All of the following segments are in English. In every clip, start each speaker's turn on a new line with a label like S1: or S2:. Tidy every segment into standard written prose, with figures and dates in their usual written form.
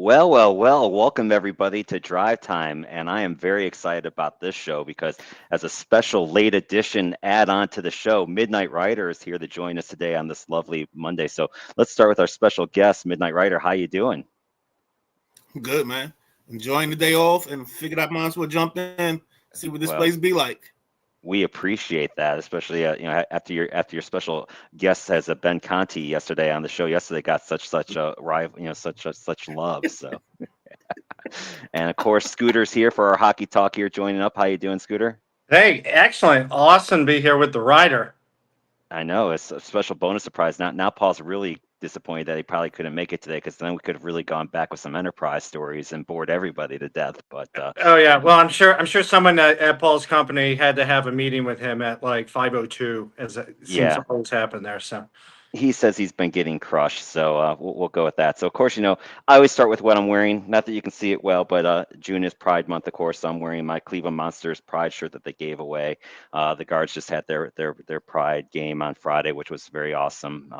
S1: Well, welcome everybody to Drive Time. And I am very excited about this show because, as a special late edition add on to the show, Midnight Rider is here to join us today on this lovely Monday. So let's start with our special guest, Midnight Rider. How you doing?
S2: Good, man. Enjoying the day off and figured I might as well jump in, see what this place
S1: Well,
S2: be like.
S1: we appreciate that, especially after your special guest has Ben Conti yesterday on the show. Yesterday got such a rival, such love. So, and of course, Scooter's here for our hockey talk here, joining up. How you doing, Scooter?
S3: Hey, excellent. Awesome to be here with the rider.
S1: I know it's a special bonus surprise. Now Paul's really disappointed that he probably couldn't make it today because then we could have really gone back with some enterprise stories and bored everybody to death. But
S3: Oh yeah, well I'm sure someone at Paul's company had to have a meeting with him at like 5:02, as it seems
S1: yeah,
S3: to always happen there. So
S1: he says he's been getting crushed, so we'll go with that. So of course, I always start with what I'm wearing. Not that you can see it well, but June is Pride Month, of course. So I'm wearing my Cleveland Monsters Pride shirt that they gave away. The guards just had their Pride game on Friday, which was very awesome.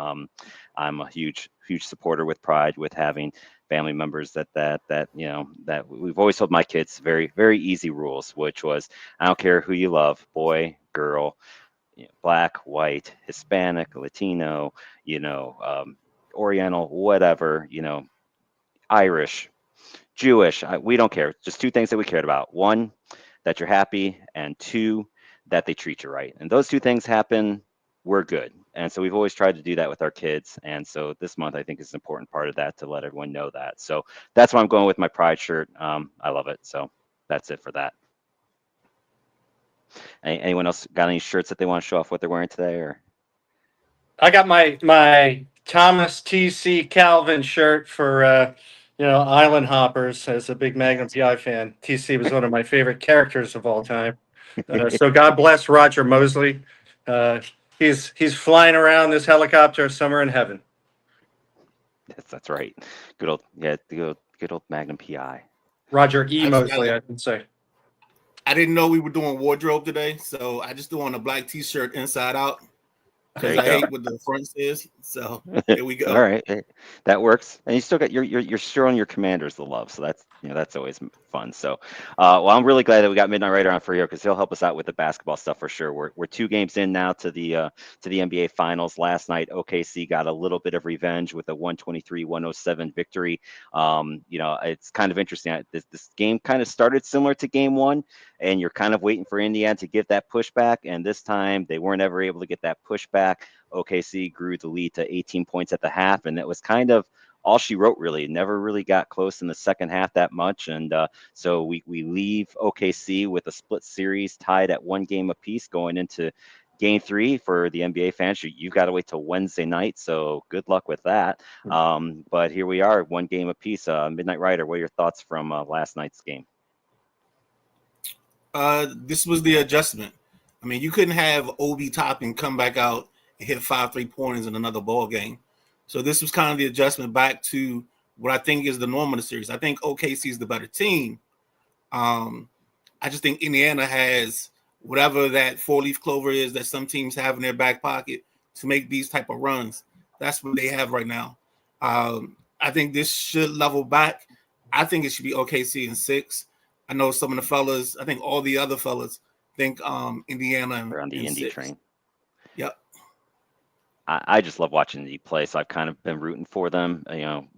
S1: I'm a huge supporter with Pride, with having family members that we've always told my kids very easy rules, which was I don't care who you love, boy, girl, black, white, Hispanic, Latino, Oriental, whatever, Irish, Jewish. We don't care. Just two things that we cared about. One, that you're happy, and two, that they treat you right. And those two things happen, we're good. And so we've always tried to do that with our kids. And so this month, I think is an important part of that to let everyone know that. So that's why I'm going with my Pride shirt. I love it. So that's it for that. Anyone else got any shirts that they want to show off what they're wearing today? Or
S3: I got my Thomas T.C. Calvin shirt for Island Hoppers. As a big Magnum PI fan, TC was one of my favorite characters of all time. So God bless Roger Mosley. Uh, he's flying around this helicopter somewhere in heaven.
S1: that's right. Good old good old Magnum PI.
S3: Roger E.
S2: Actually,
S3: Mosley, I should say.
S2: I didn't know we were doing wardrobe today, so I just threw on a black T-shirt inside out
S1: There
S2: because
S1: you
S2: I
S1: go.
S2: hate what the front says. So here we
S1: All
S2: go.
S1: right, that works. And you still got you're showing your commanders the love, so that's always fun. So, well, I'm really glad that we got Midnight Rider on for here because he'll help us out with the basketball stuff for sure. We're 2 games in now to the NBA Finals. Last night, OKC got a little bit of revenge with a 123-107 victory. It's kind of interesting. This game kind of started similar to Game One, and you're kind of waiting for Indiana to give that pushback, and this time they weren't ever able to get that pushback. OKC grew the lead to 18 points at the half, and that was kind of all she wrote, really. Never really got close in the second half that much. And so we leave OKC with a split series tied at 1 game apiece going into Game 3 for the NBA fans. You've got to wait till Wednesday night, so good luck with that. But here we are, 1 game apiece. Midnight Rider, what are your thoughts from last night's game?
S2: This was the adjustment. I mean, you couldn't have Obi Toppin come back out and hit 5 3 pointers in another ball game. So this was kind of the adjustment back to what I think is the norm of the series. I think OKC is the better team. I just think Indiana has whatever that 4-leaf clover is that some teams have in their back pocket to make these type of runs. That's what they have right now. I think this should level back. I think it should be OKC in 6. I know some of the fellas, I think all the other fellas think Indiana
S1: They're on the
S2: in
S1: Indy
S2: 6.
S1: train.
S2: Yep.
S1: I just love watching Indy play, so I've kind of been rooting for them,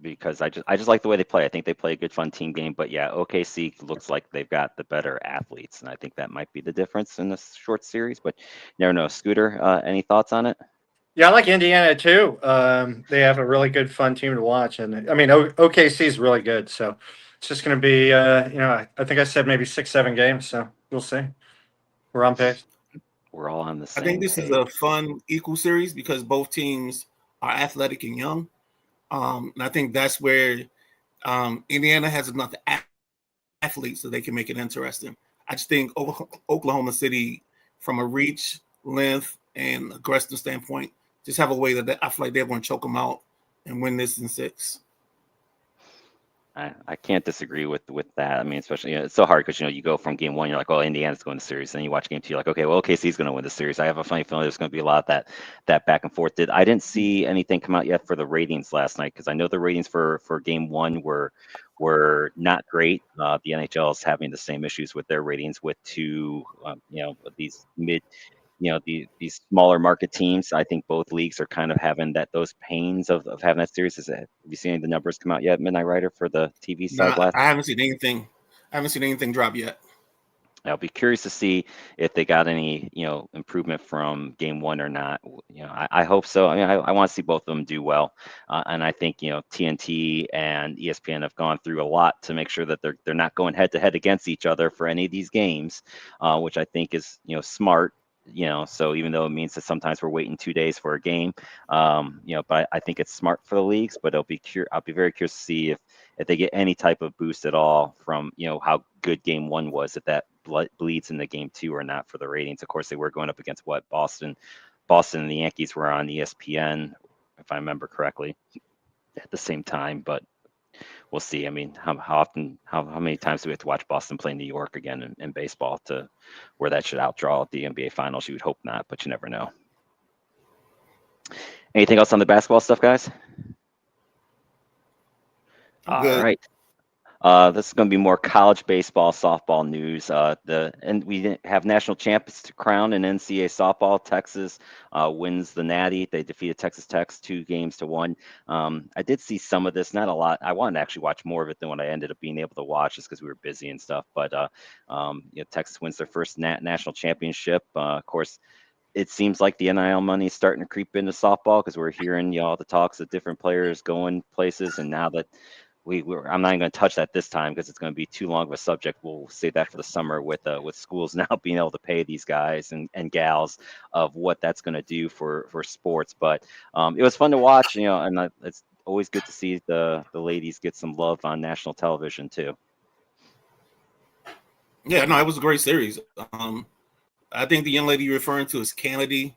S1: because I just like the way they play. I think they play a good, fun team game. But yeah, OKC looks like they've got the better athletes, and I think that might be the difference in this short series. But never know. Scooter, any thoughts on it?
S3: Yeah, I like Indiana too. They have a really good, fun team to watch, and I mean OKC is really good. So it's just going to be, I think I said maybe 6, 7 games. So we'll see. We're on pace.
S1: We're all on the
S2: I think
S1: same
S2: this is
S1: page.
S2: a fun, equal series because both teams are athletic and young. And I think that's where Indiana has enough athletes so they can make it interesting. I just think Oklahoma City, from a reach, length, and aggressive standpoint, just have a way that I feel like they're going to choke them out and win this in 6.
S1: I can't disagree with that. I mean, especially it's so hard because you go from Game 1, you're like, oh, Indiana's going to the series, then you watch Game 2, you're like, okay, well, OKC's going to win the series. I have a funny feeling there's going to be a lot of that back and forth. I didn't see anything come out yet for the ratings last night because I know the ratings for Game 1 were were not great. The NHL is having the same issues with their ratings with two, these these smaller market teams. I think both leagues are kind of having those pains of having that series. Have you seen any of the numbers come out yet, Midnight Rider, for the TV side
S2: No,
S1: last?
S2: I haven't seen anything. I haven't seen anything drop yet.
S1: I'll be curious to see if they got any, improvement from game one or not. I hope so. I mean, I want to see both of them do well, and I think TNT and ESPN have gone through a lot to make sure that they're not going head to head against each other for any of these games, which I think is smart. So even though it means that sometimes we're waiting 2 days for a game, but I think it's smart for the leagues. But I'll be very curious to see if they get any type of boost at all from how good game one was, if that bleeds into game two or not for the ratings. Of course, they were going up against Boston and the Yankees were on ESPN, if I remember correctly, at the same time. But we'll see. I mean, how many times do we have to watch Boston play New York again in baseball to where that should outdraw the NBA Finals? You would hope not, but you never know. Anything else on the basketball stuff, guys? All right. This is going to be more college baseball, softball news. And we have national champions to crown in NCAA softball. Texas wins the Natty. They defeated Texas Tech 2-1. I did see some of this, not a lot. I wanted to actually watch more of it than what I ended up being able to watch, just because we were busy and stuff. But Texas wins their first national championship. Of course, it seems like the NIL money is starting to creep into softball, because we're hearing all the talks of different players going places, and now that I'm not even going to touch that this time because it's going to be too long of a subject. We'll save that for the summer with schools now being able to pay these guys and gals of what that's going to do for sports. But it was fun to watch, and it's always good to see the ladies get some love on national television too.
S2: Yeah, no, it was a great series. I think the young lady you're referring to is Kennedy.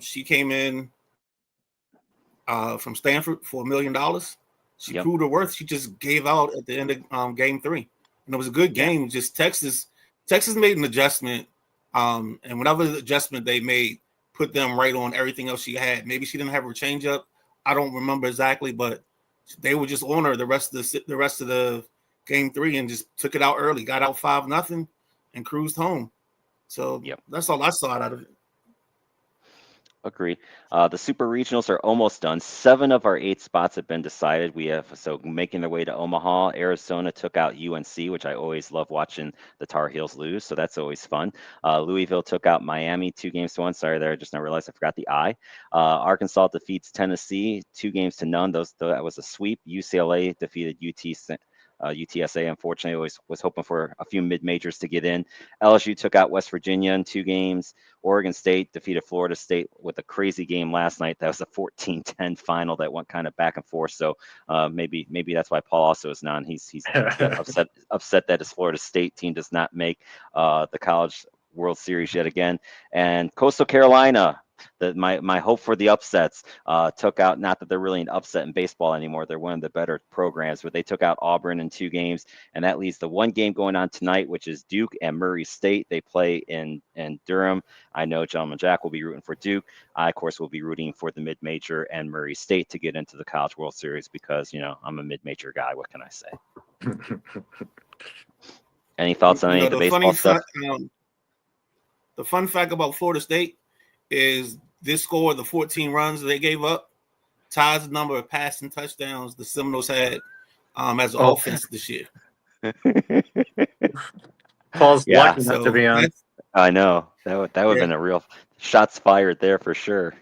S2: She came in from Stanford for $1 million. She proved her worth. She just gave out at the end of game 3, and it was a good game. Just Texas made an adjustment, and whatever the adjustment they made put them right on everything else she had. Maybe she didn't have her changeup. I don't remember exactly, but they were just on her the rest of the game 3 and just took it out early. Got out 5-0 and cruised home. So that's all I saw out of it.
S1: Agree. The super regionals are almost done. 7 of our 8 spots have been decided. So making their way to Omaha. Arizona took out UNC, which I always love watching the Tar Heels lose, so that's always fun. Louisville took out Miami 2-1. Sorry there, I just now realized I forgot the I. Arkansas defeats Tennessee 2-0. That was a sweep. UCLA defeated UTSA, unfortunately, was hoping for a few mid-majors to get in. LSU took out West Virginia in 2 games. Oregon State defeated Florida State with a crazy game last night. That was a 14-10 final that went kind of back and forth. So maybe that's why Paul also is non. He's upset that his Florida State team does not make the College World Series yet again. And Coastal Carolina, my hope for the upsets, took out, not that they're really an upset in baseball anymore, they're one of the better programs, but they took out Auburn in 2 games, and that leaves the one game going on tonight, which is Duke and Murray State. They play in Durham. I know Gentleman Jack will be rooting for Duke. I, of course, will be rooting for the mid-major and Murray State to get into the College World Series because, I'm a mid-major guy. What can I say? Any thoughts on any of the baseball stuff?
S2: The fun fact about Florida State is this score, the 14 runs they gave up, ties the number of passing touchdowns the Seminoles had as an offense this year.
S3: Paul's lucky not to be on.
S1: I know. That would have been a real shots fired there for sure.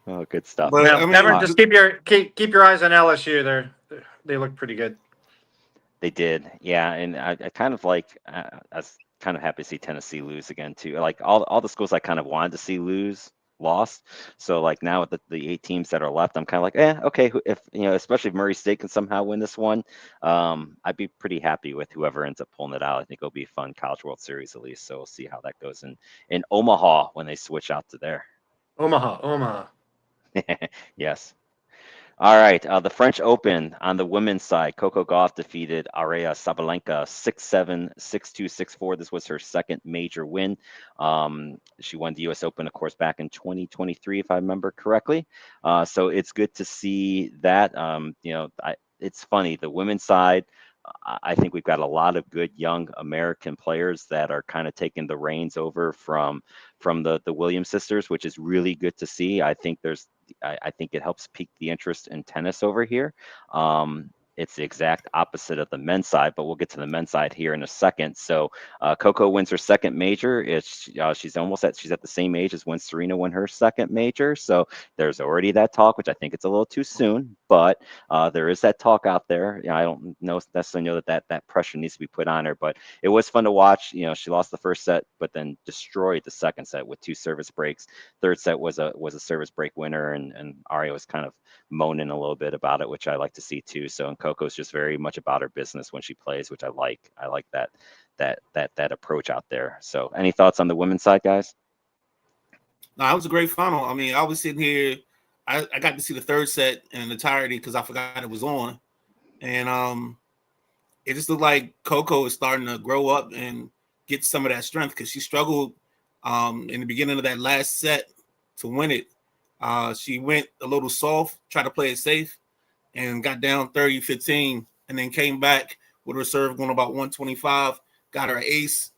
S1: Oh, good stuff.
S2: But,
S3: just keep your eyes on LSU. They look pretty good.
S1: They did, yeah, and I kind of like. I was kind of happy to see Tennessee lose again too. Like all the schools I kind of wanted to see lost. So like now with the 8 teams that are left, I'm kind of like, okay. If especially if Murray State can somehow win this one, I'd be pretty happy with whoever ends up pulling it out. I think it'll be a fun College World Series at least. So we'll see how that goes in Omaha when they switch out to there.
S3: Omaha.
S1: Yes. All right, the French Open on the women's side. Coco Gauff defeated Araya Sabalenka 6-7, 6-2, 6-4. This was her second major win. She won the U.S. Open, of course, back in 2023, if I remember correctly. So it's good to see that. it's funny. The women's side, I think we've got a lot of good young American players that are kind of taking the reins over from the Williams sisters, which is really good to see. I think it helps pique the interest in tennis over here. It's the exact opposite of the men's side, but we'll get to the men's side here in a second. So Coco wins her second major. She's at the same age as when Serena won her second major. So there's already that talk, which I think it's a little too soon, but there is that talk out there. I don't necessarily know that pressure needs to be put on her, but it was fun to watch. She lost the first set, but then destroyed the second set with 2 service breaks. Third set was a service break winner, and Aria was kind of moaning a little bit about it, which I like to see too. So, and Coco's just very much about her business when she plays, which I like. I like that approach out there. So, any thoughts on the women's side, guys?
S2: No, it was a great final. I mean, I was sitting here. I got to see the third set in entirety because I forgot it was on, and it just looked like Coco is starting to grow up and get some of that strength because she struggled in the beginning of that last set to win it. She went a little soft, tried to play it safe, and got down 30-15, and then came back with her serve going about 125, got her ace.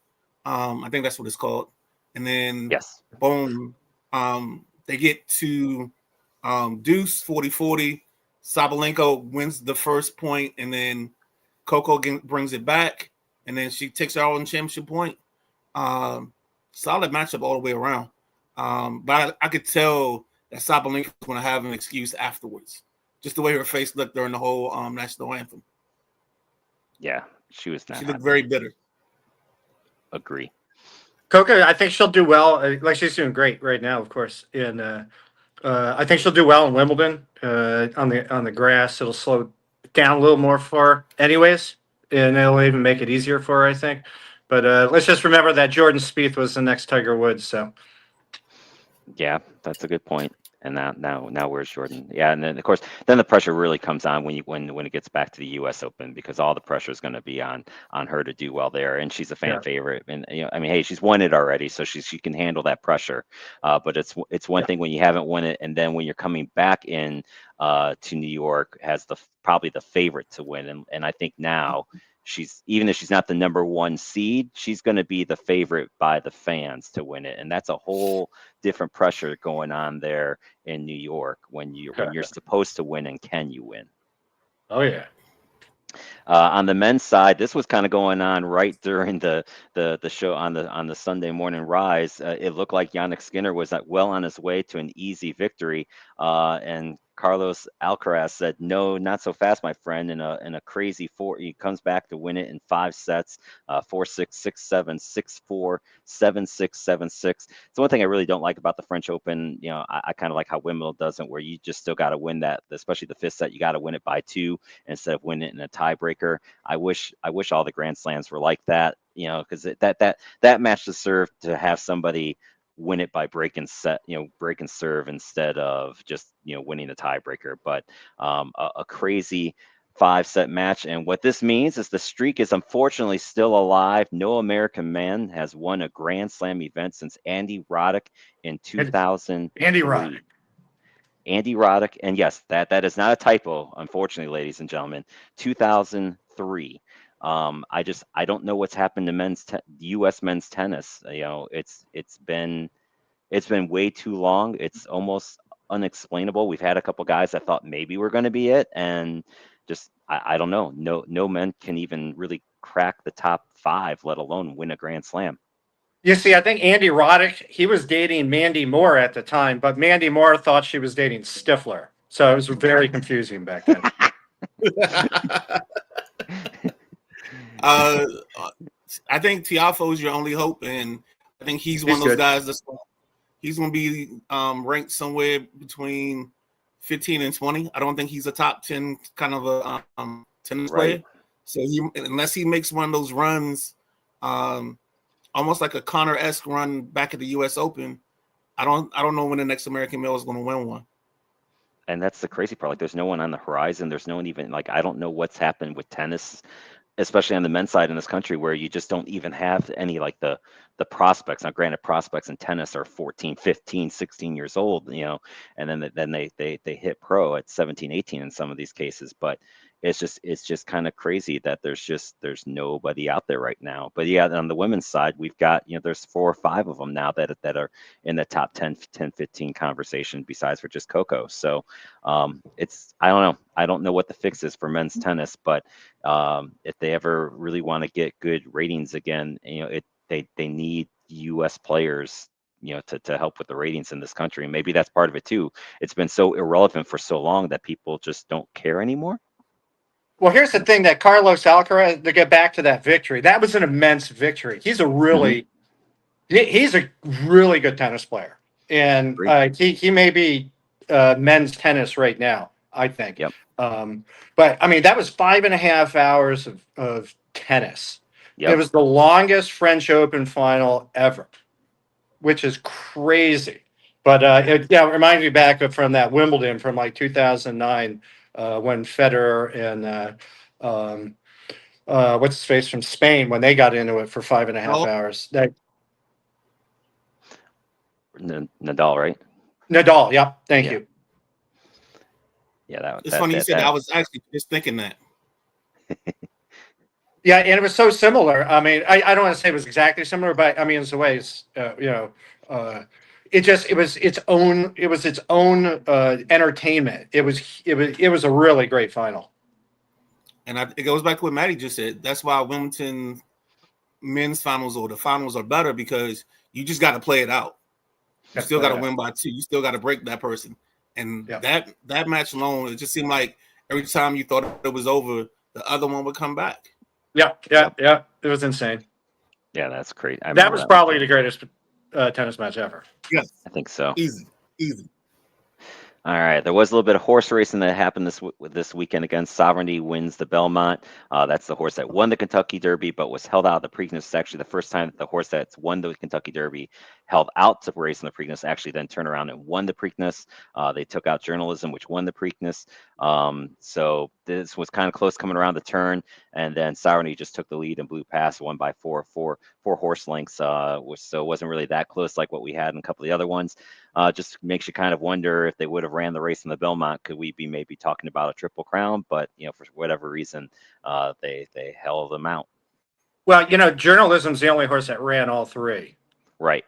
S2: I think that's what it's called. And then,
S1: yes,
S2: boom, they get to deuce 40-40. Sabalenka wins the first point, and then Coco brings it back, and then she takes her all in championship point. Solid matchup all the way around. But I could tell that Sabalenka was going to have an excuse afterwards. Just the way her face looked during the whole national anthem.
S1: Yeah, she was not.
S2: She looked very bitter.
S1: Agree.
S3: Coco, I think she'll do well. Like she's doing great right now, of course. And I think she'll do well in Wimbledon on the grass. It'll slow down a little more for her, anyways, and it'll even make it easier for her, I think. But let's just remember that Jordan Spieth was the next Tiger Woods. So
S1: yeah, that's a good point. And now where's Jordan? Yeah, and then of course the pressure really comes on when it gets back to the U.S. Open, because all the pressure is going to be on her to do well there, and she's a fan favorite. And I mean, hey, she's won it already, so she can handle that pressure. But it's one thing when you haven't won it, and then when you're coming back in to New York as probably the favorite to win, and I think now even if she's not the number 1 seed, she's going to be the favorite by the fans to win it, and that's a whole different pressure going on there in New York when you're supposed to win, and can you win?
S3: Oh yeah.
S1: On the men's side, this was kind of going on right during the show on the Sunday morning rise. It looked like Yannick Skinner was well on his way to an easy victory, and Carlos Alcaraz said, "No, not so fast, my friend." In a crazy 4, he comes back to win it in 5 sets, 4-6, 6-7, 6-4, 7-6, 7-6. It's one thing I really don't like about the French Open. I kind of like how Wimbledon doesn't, where you just still got to win that, especially the 5th set. You got to win it by 2 instead of winning it in a tiebreaker. I wish all the Grand Slams were like that. Because that match deserved to have somebody win it by breaking serve instead of just winning the tiebreaker. But a crazy 5-set match, and what this means is the streak is unfortunately still alive. No American man has won a Grand Slam event since Andy Roddick in 2000.
S3: Andy Roddick.
S1: Andy Roddick, and yes, that is not a typo, unfortunately, ladies and gentlemen. 2003. I don't know what's happened to U.S. men's tennis. It's been way too long. It's almost unexplainable. We've had a couple guys that thought maybe we're going to be it, and just I don't know. No men can even really crack the top 5, let alone win a Grand Slam.
S3: You see, I think Andy Roddick, he was dating Mandy Moore at the time, but Mandy Moore thought she was dating Stifler. So it was very confusing back then.
S2: I think Tiafoe is your only hope, and I think he's one of those guys he's going to be ranked somewhere between 15 and 20. I don't think he's a top 10 kind of a tennis player. So unless he makes one of those runs, almost like a Connor-esque run back at the U.S. Open, I don't know when the next American male is going to win one.
S1: And that's the crazy part. Like, there's no one on the horizon. There's no one even, I don't know what's happened with tennis, especially on the men's side in this country, where you just don't even have any, the prospects. Now, granted, prospects in tennis are 14, 15, 16 years old, and then they hit pro at 17, 18 in some of these cases. But it's just kind of crazy that there's nobody out there right now. But yeah, on the women's side, we've got, there's 4 or 5 of them now that are in the top 10, 15 conversation besides for just Coco. So I don't know. I don't know what the fix is for men's tennis, but if they ever really want to get good ratings again, they need U.S. players, to help with the ratings in this country. And maybe that's part of it too. It's been so irrelevant for so long that people just don't care anymore.
S3: Well, here's the thing that Carlos Alcaraz, to get back to that victory, that was an immense victory. He's a really good tennis player. And he may be men's tennis right now, I think.
S1: Yep.
S3: But I mean, that was 5.5 hours of tennis.
S1: Yep.
S3: It was the longest French Open final ever, which is crazy. But it reminds me back from that Wimbledon from like 2009 when Federer and what's his face from Spain, when they got into it for 5.5 hours.
S1: Nadal, right?
S3: Nadal, yeah. Thank you.
S1: Yeah,
S2: it's funny you said that. I was actually just thinking that.
S3: Yeah, and it was so similar. I mean, I don't want to say it was exactly similar, but I mean, in some ways, it was its own entertainment. It was a really great final.
S2: And it goes back to what Matty just said. That's why Wimbledon men's finals or the finals are better, because you just got to play it out. You still got to win by 2. You still got to break that person. And that match alone, it just seemed like every time you thought it was over, the other one would come back.
S3: Yeah. It was insane.
S1: Yeah, that's great.
S3: That was probably the greatest tennis match ever.
S2: Yes,
S1: I think so.
S2: Easy.
S1: All right, there was a little bit of horse racing that happened this weekend again. Sovereignty wins the Belmont. That's the horse that won the Kentucky Derby, but was held out of the Preakness. It's actually the first time that the horse that's won the Kentucky Derby held out to race in the Preakness actually then turned around and won the Preakness. They took out Journalism, which won the Preakness. So this was kind of close coming around the turn, and then Sovereignty just took the lead and blew past, won by four horse lengths, so it wasn't really that close like what we had in a couple of the other ones. Just makes you kind of wonder, if they would have ran the race in the Belmont, could we be maybe talking about a Triple Crown? But for whatever reason, they held them out.
S3: Well, Journalism's the only horse that ran all 3.
S1: Right.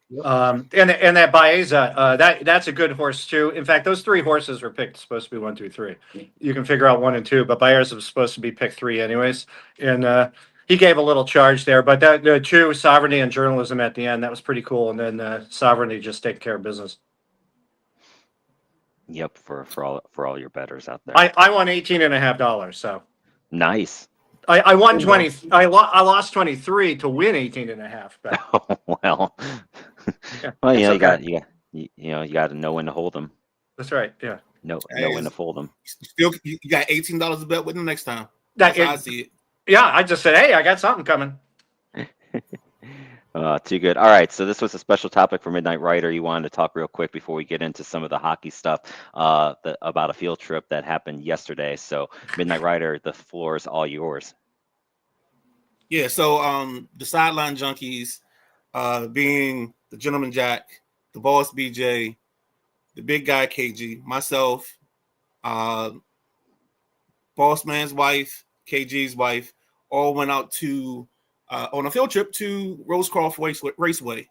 S3: And that Baeza, that's a good horse too. In fact, those 3 horses were picked supposed to be 1, 2, 3. You can figure out 1 and 2, but Baeza was supposed to be picked 3 anyways. And he gave a little charge there, but the 2, Sovereignty and Journalism at the end, that was pretty cool. And then Sovereignty just taking care of business.
S1: Yep, for all your bettors out there.
S3: I won $18.50. So
S1: nice.
S3: I won 20. I lost 23 to win 18.5. But
S1: well, you got to know when to hold them.
S3: That's right. Yeah.
S1: Know when to fold them.
S2: Still, you got $18 to bet with them next time. That's how I see it.
S3: Yeah, I just said, hey, I got something coming.
S1: Too good. All right, so this was a special topic for Midnight Rider. You wanted to talk real quick before we get into some of the hockey stuff about a field trip that happened yesterday. So Midnight Rider, the floor is all yours.
S2: Yeah, so the Sideline Junkies, being the Gentleman Jack, the Boss BJ, the Big Guy KG, myself, Boss Man's wife, KG's wife, all went out to on a field trip to Rosecroft Raceway.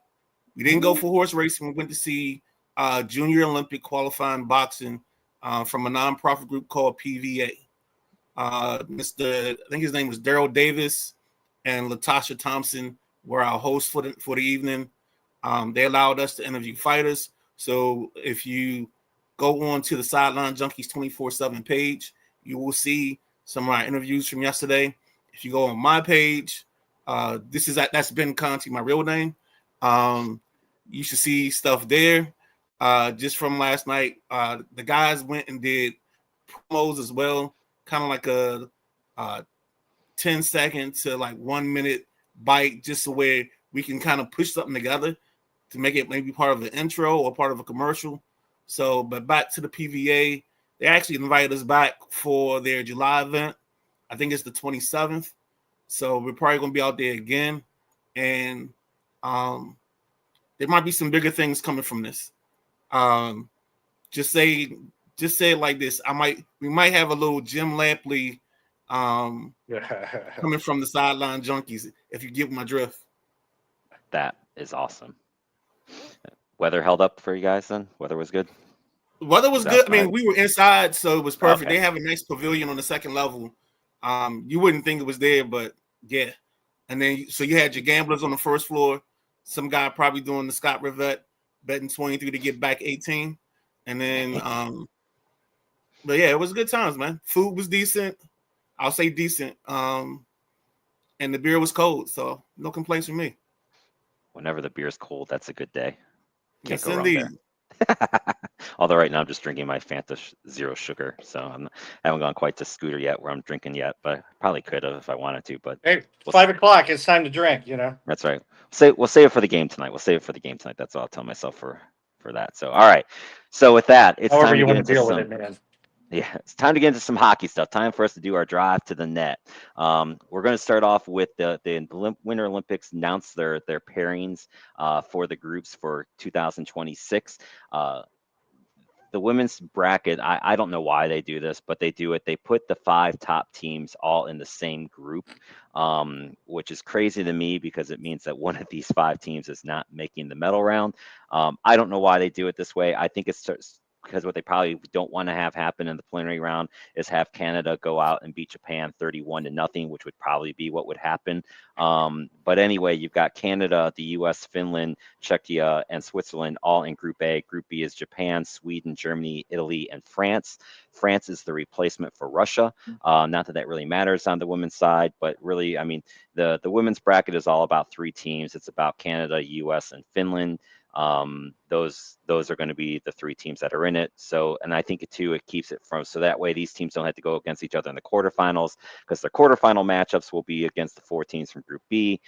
S2: We didn't go for horse racing. We went to see Junior Olympic qualifying boxing from a nonprofit group called PVA. I think his name was Daryl Davis and Latasha Thompson were our hosts for the evening. They allowed us to interview fighters. So if you go on to the Sideline Junkies 24/7 page, you will see some of our interviews from yesterday. If you go on my page, that's Ben Conti, my real name. You should see stuff there. Just from last night, the guys went and did promos as well, kind of like a 10-second to like 1 minute bite, just so where we can kind of push something together to make it maybe part of an intro or part of a commercial. So, but back to the PVA, they actually invited us back for their July event. I think it's the 27th. So we're probably going to be out there again. And there might be some bigger things coming from this. Just say just say it like this: we might have a little Jim Lampley coming from the sideline junkies. If you get my drift,
S1: That is awesome. Weather held up for you guys then? Weather was good?
S2: weather was good. I mean, we were inside, so it was perfect.
S1: Okay.
S2: They have a nice pavilion on the second level. You wouldn't think it was there, but yeah. And then so you had your gamblers on the first floor. Some guy probably doing the Scott Rivette betting 23 to get back 18. And then but yeah, it was good times, man. Food was decent. I'll say decent. And the beer was cold, so no complaints from me.
S1: Whenever the beer's cold, that's a good day. Can't
S2: Yes,
S1: go wrong
S2: indeed.
S1: there. Although right now I'm just drinking my Fanta Zero Sugar, so I haven't gone quite to Scooter yet where I'm drinking yet, but probably could have if I wanted to. But
S3: Hey, 5 o'clock. It's time to drink.
S1: that's right. We'll save it for the game tonight. That's all I'll tell myself for that. So all right. So with that, it's
S3: However
S1: time
S3: you
S1: to get
S3: want to
S1: into
S3: deal
S1: some.
S3: with it, man.
S1: Yeah, it's time to get into some hockey stuff. Time for us to do our drive to the net. We're going to start off with the Winter Olympics announce their pairings for the groups for 2026. The women's bracket, I don't know why they do this, but they do it. They put the 5 top teams all in the same group, which is crazy to me because it means that one of these 5 teams is not making the medal round. I don't know why they do it this way. I think it's because what they probably don't want to have happen in the preliminary round is have Canada go out and beat Japan 31-0, which would probably be what would happen. But anyway, you've got Canada, the U.S., Finland, Czechia, and Switzerland all in Group A. Group B is Japan, Sweden, Germany, Italy, and France. France is the replacement for Russia. Not that that really matters on the women's side, but really, I mean, the women's bracket is all about 3 teams. It's about Canada, U.S., and Finland. Those are going to be the 3 teams that are in it. So, and I think too, it keeps it from, so that way these teams don't have to go against each other in the quarterfinals, because the quarterfinal matchups will be against the 4 teams from Group B.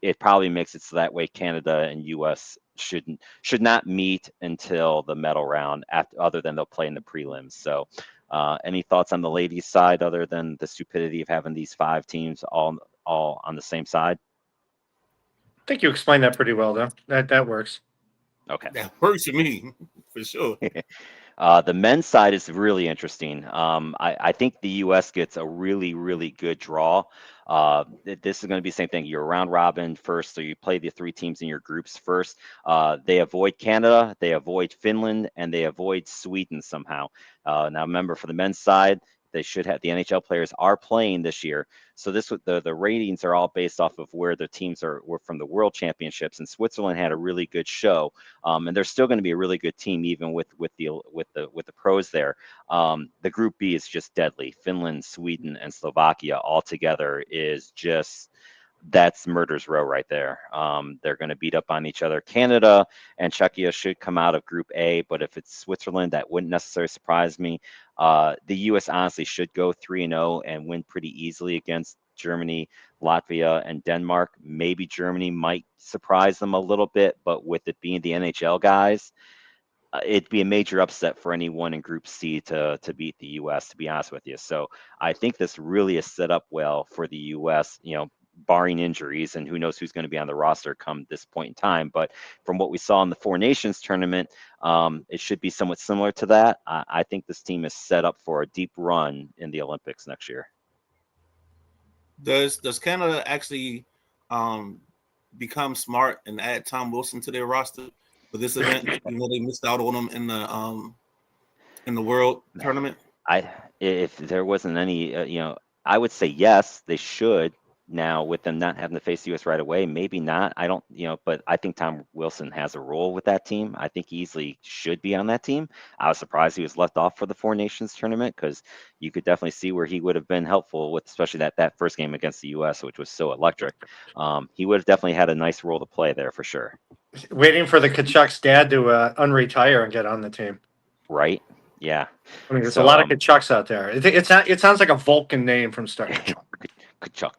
S1: It probably makes it so that way Canada and US should not meet until the medal round, other than they'll play in the prelims. So any thoughts on the ladies' side other than the stupidity of having these 5 teams all on the same side?
S3: I think you explained that pretty well, though. That works.
S1: Okay.
S2: That works for me, for sure.
S1: The men's side is really interesting. I think the U.S. gets a really, really good draw. This is going to be the same thing. You're round robin first, so you play the 3 teams in your groups first. They avoid Canada, they avoid Finland, and they avoid Sweden somehow. Now, remember, for the men's side, they should have, the NHL players are playing this year. So the ratings are all based off of where the teams were from the World Championships, and Switzerland had a really good show, and they're still going to be a really good team even with the pros there. The Group B is just deadly. Finland, Sweden, and Slovakia all together is just, that's murder's row right there. They're going to beat up on each other. Canada and Czechia should come out of Group A, but if it's Switzerland, that wouldn't necessarily surprise me. The U.S. honestly should go 3-0 and win pretty easily against Germany, Latvia, and Denmark. Maybe Germany might surprise them a little bit, but with it being the NHL guys, it'd be a major upset for anyone in Group C to beat the U.S., to be honest with you. So I think this really is set up well for the U.S., barring injuries, and who knows who's going to be on the roster come this point in time. But from what we saw in the 4 Nations tournament, it should be somewhat similar to that. I think this team is set up for a deep run in the Olympics next year.
S2: Does Canada actually become smart and add Tom Wilson to their roster for this event? You know, they missed out on him in the World Tournament.
S1: If there wasn't any, I would say yes, they should. Now, with them not having to face the U.S. right away, maybe not. I don't, but I think Tom Wilson has a role with that team. I think he easily should be on that team. I was surprised he was left off for the 4 Nations tournament, because you could definitely see where he would have been helpful with, especially that first game against the U.S., which was so electric. He would have definitely had a nice role to play there for sure.
S3: Waiting for the Kachuk's dad to unretire and get on the team.
S1: Right? Yeah.
S3: I mean, there's a lot of Kachucks out there. It sounds like a Vulcan name from Star Trek.
S1: Kachuk.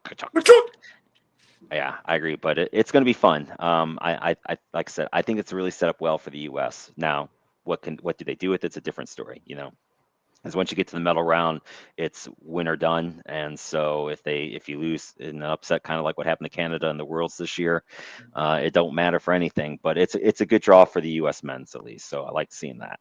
S1: Yeah, I agree, but it's going to be fun. I like I said, I think it's really set up well for the U.S. Now, what do they do with it? It's a different story, Because once you get to the medal round, it's win or done. And so if you lose in an upset, kind of like what happened to Canada in the Worlds this year, it don't matter for anything. But it's a good draw for the U.S. men's at least. So I like seeing that.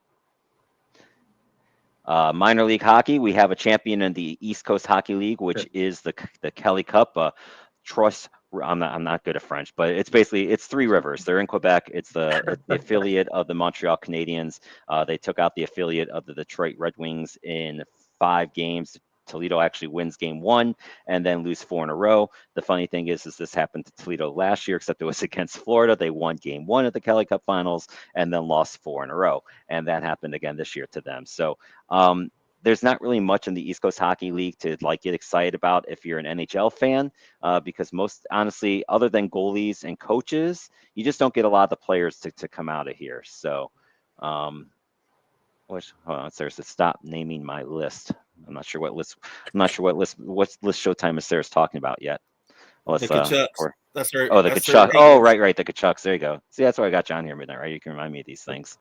S1: Minor league hockey, we have a champion in the East Coast Hockey League, which is the Kelly Cup. Troyes, I'm not good at French, but it's Three Rivers. They're in Quebec. It's the affiliate of the Montreal Canadiens. They took out the affiliate of the Detroit Red Wings in 5 games. Toledo actually wins game 1 and then lose 4 in a row. The funny thing is this happened to Toledo last year, except it was against Florida. They won game 1 at the Kelly Cup Finals and then lost 4 in a row, and that happened again this year to them. So there's not really much in the East Coast Hockey League to get excited about if you're an NHL fan, because most honestly, other than goalies and coaches, you just don't get a lot of the players to come out of here. So, hold on, Sarah said stop naming my list. I'm not sure what list Showtime is Sarah's talking about yet.
S2: The Kachucks. That's her.
S1: Oh, the Kachuk. Oh, right, the Kachucks. There you go. See, that's why I got you on here midnight, right? You can remind me of these things.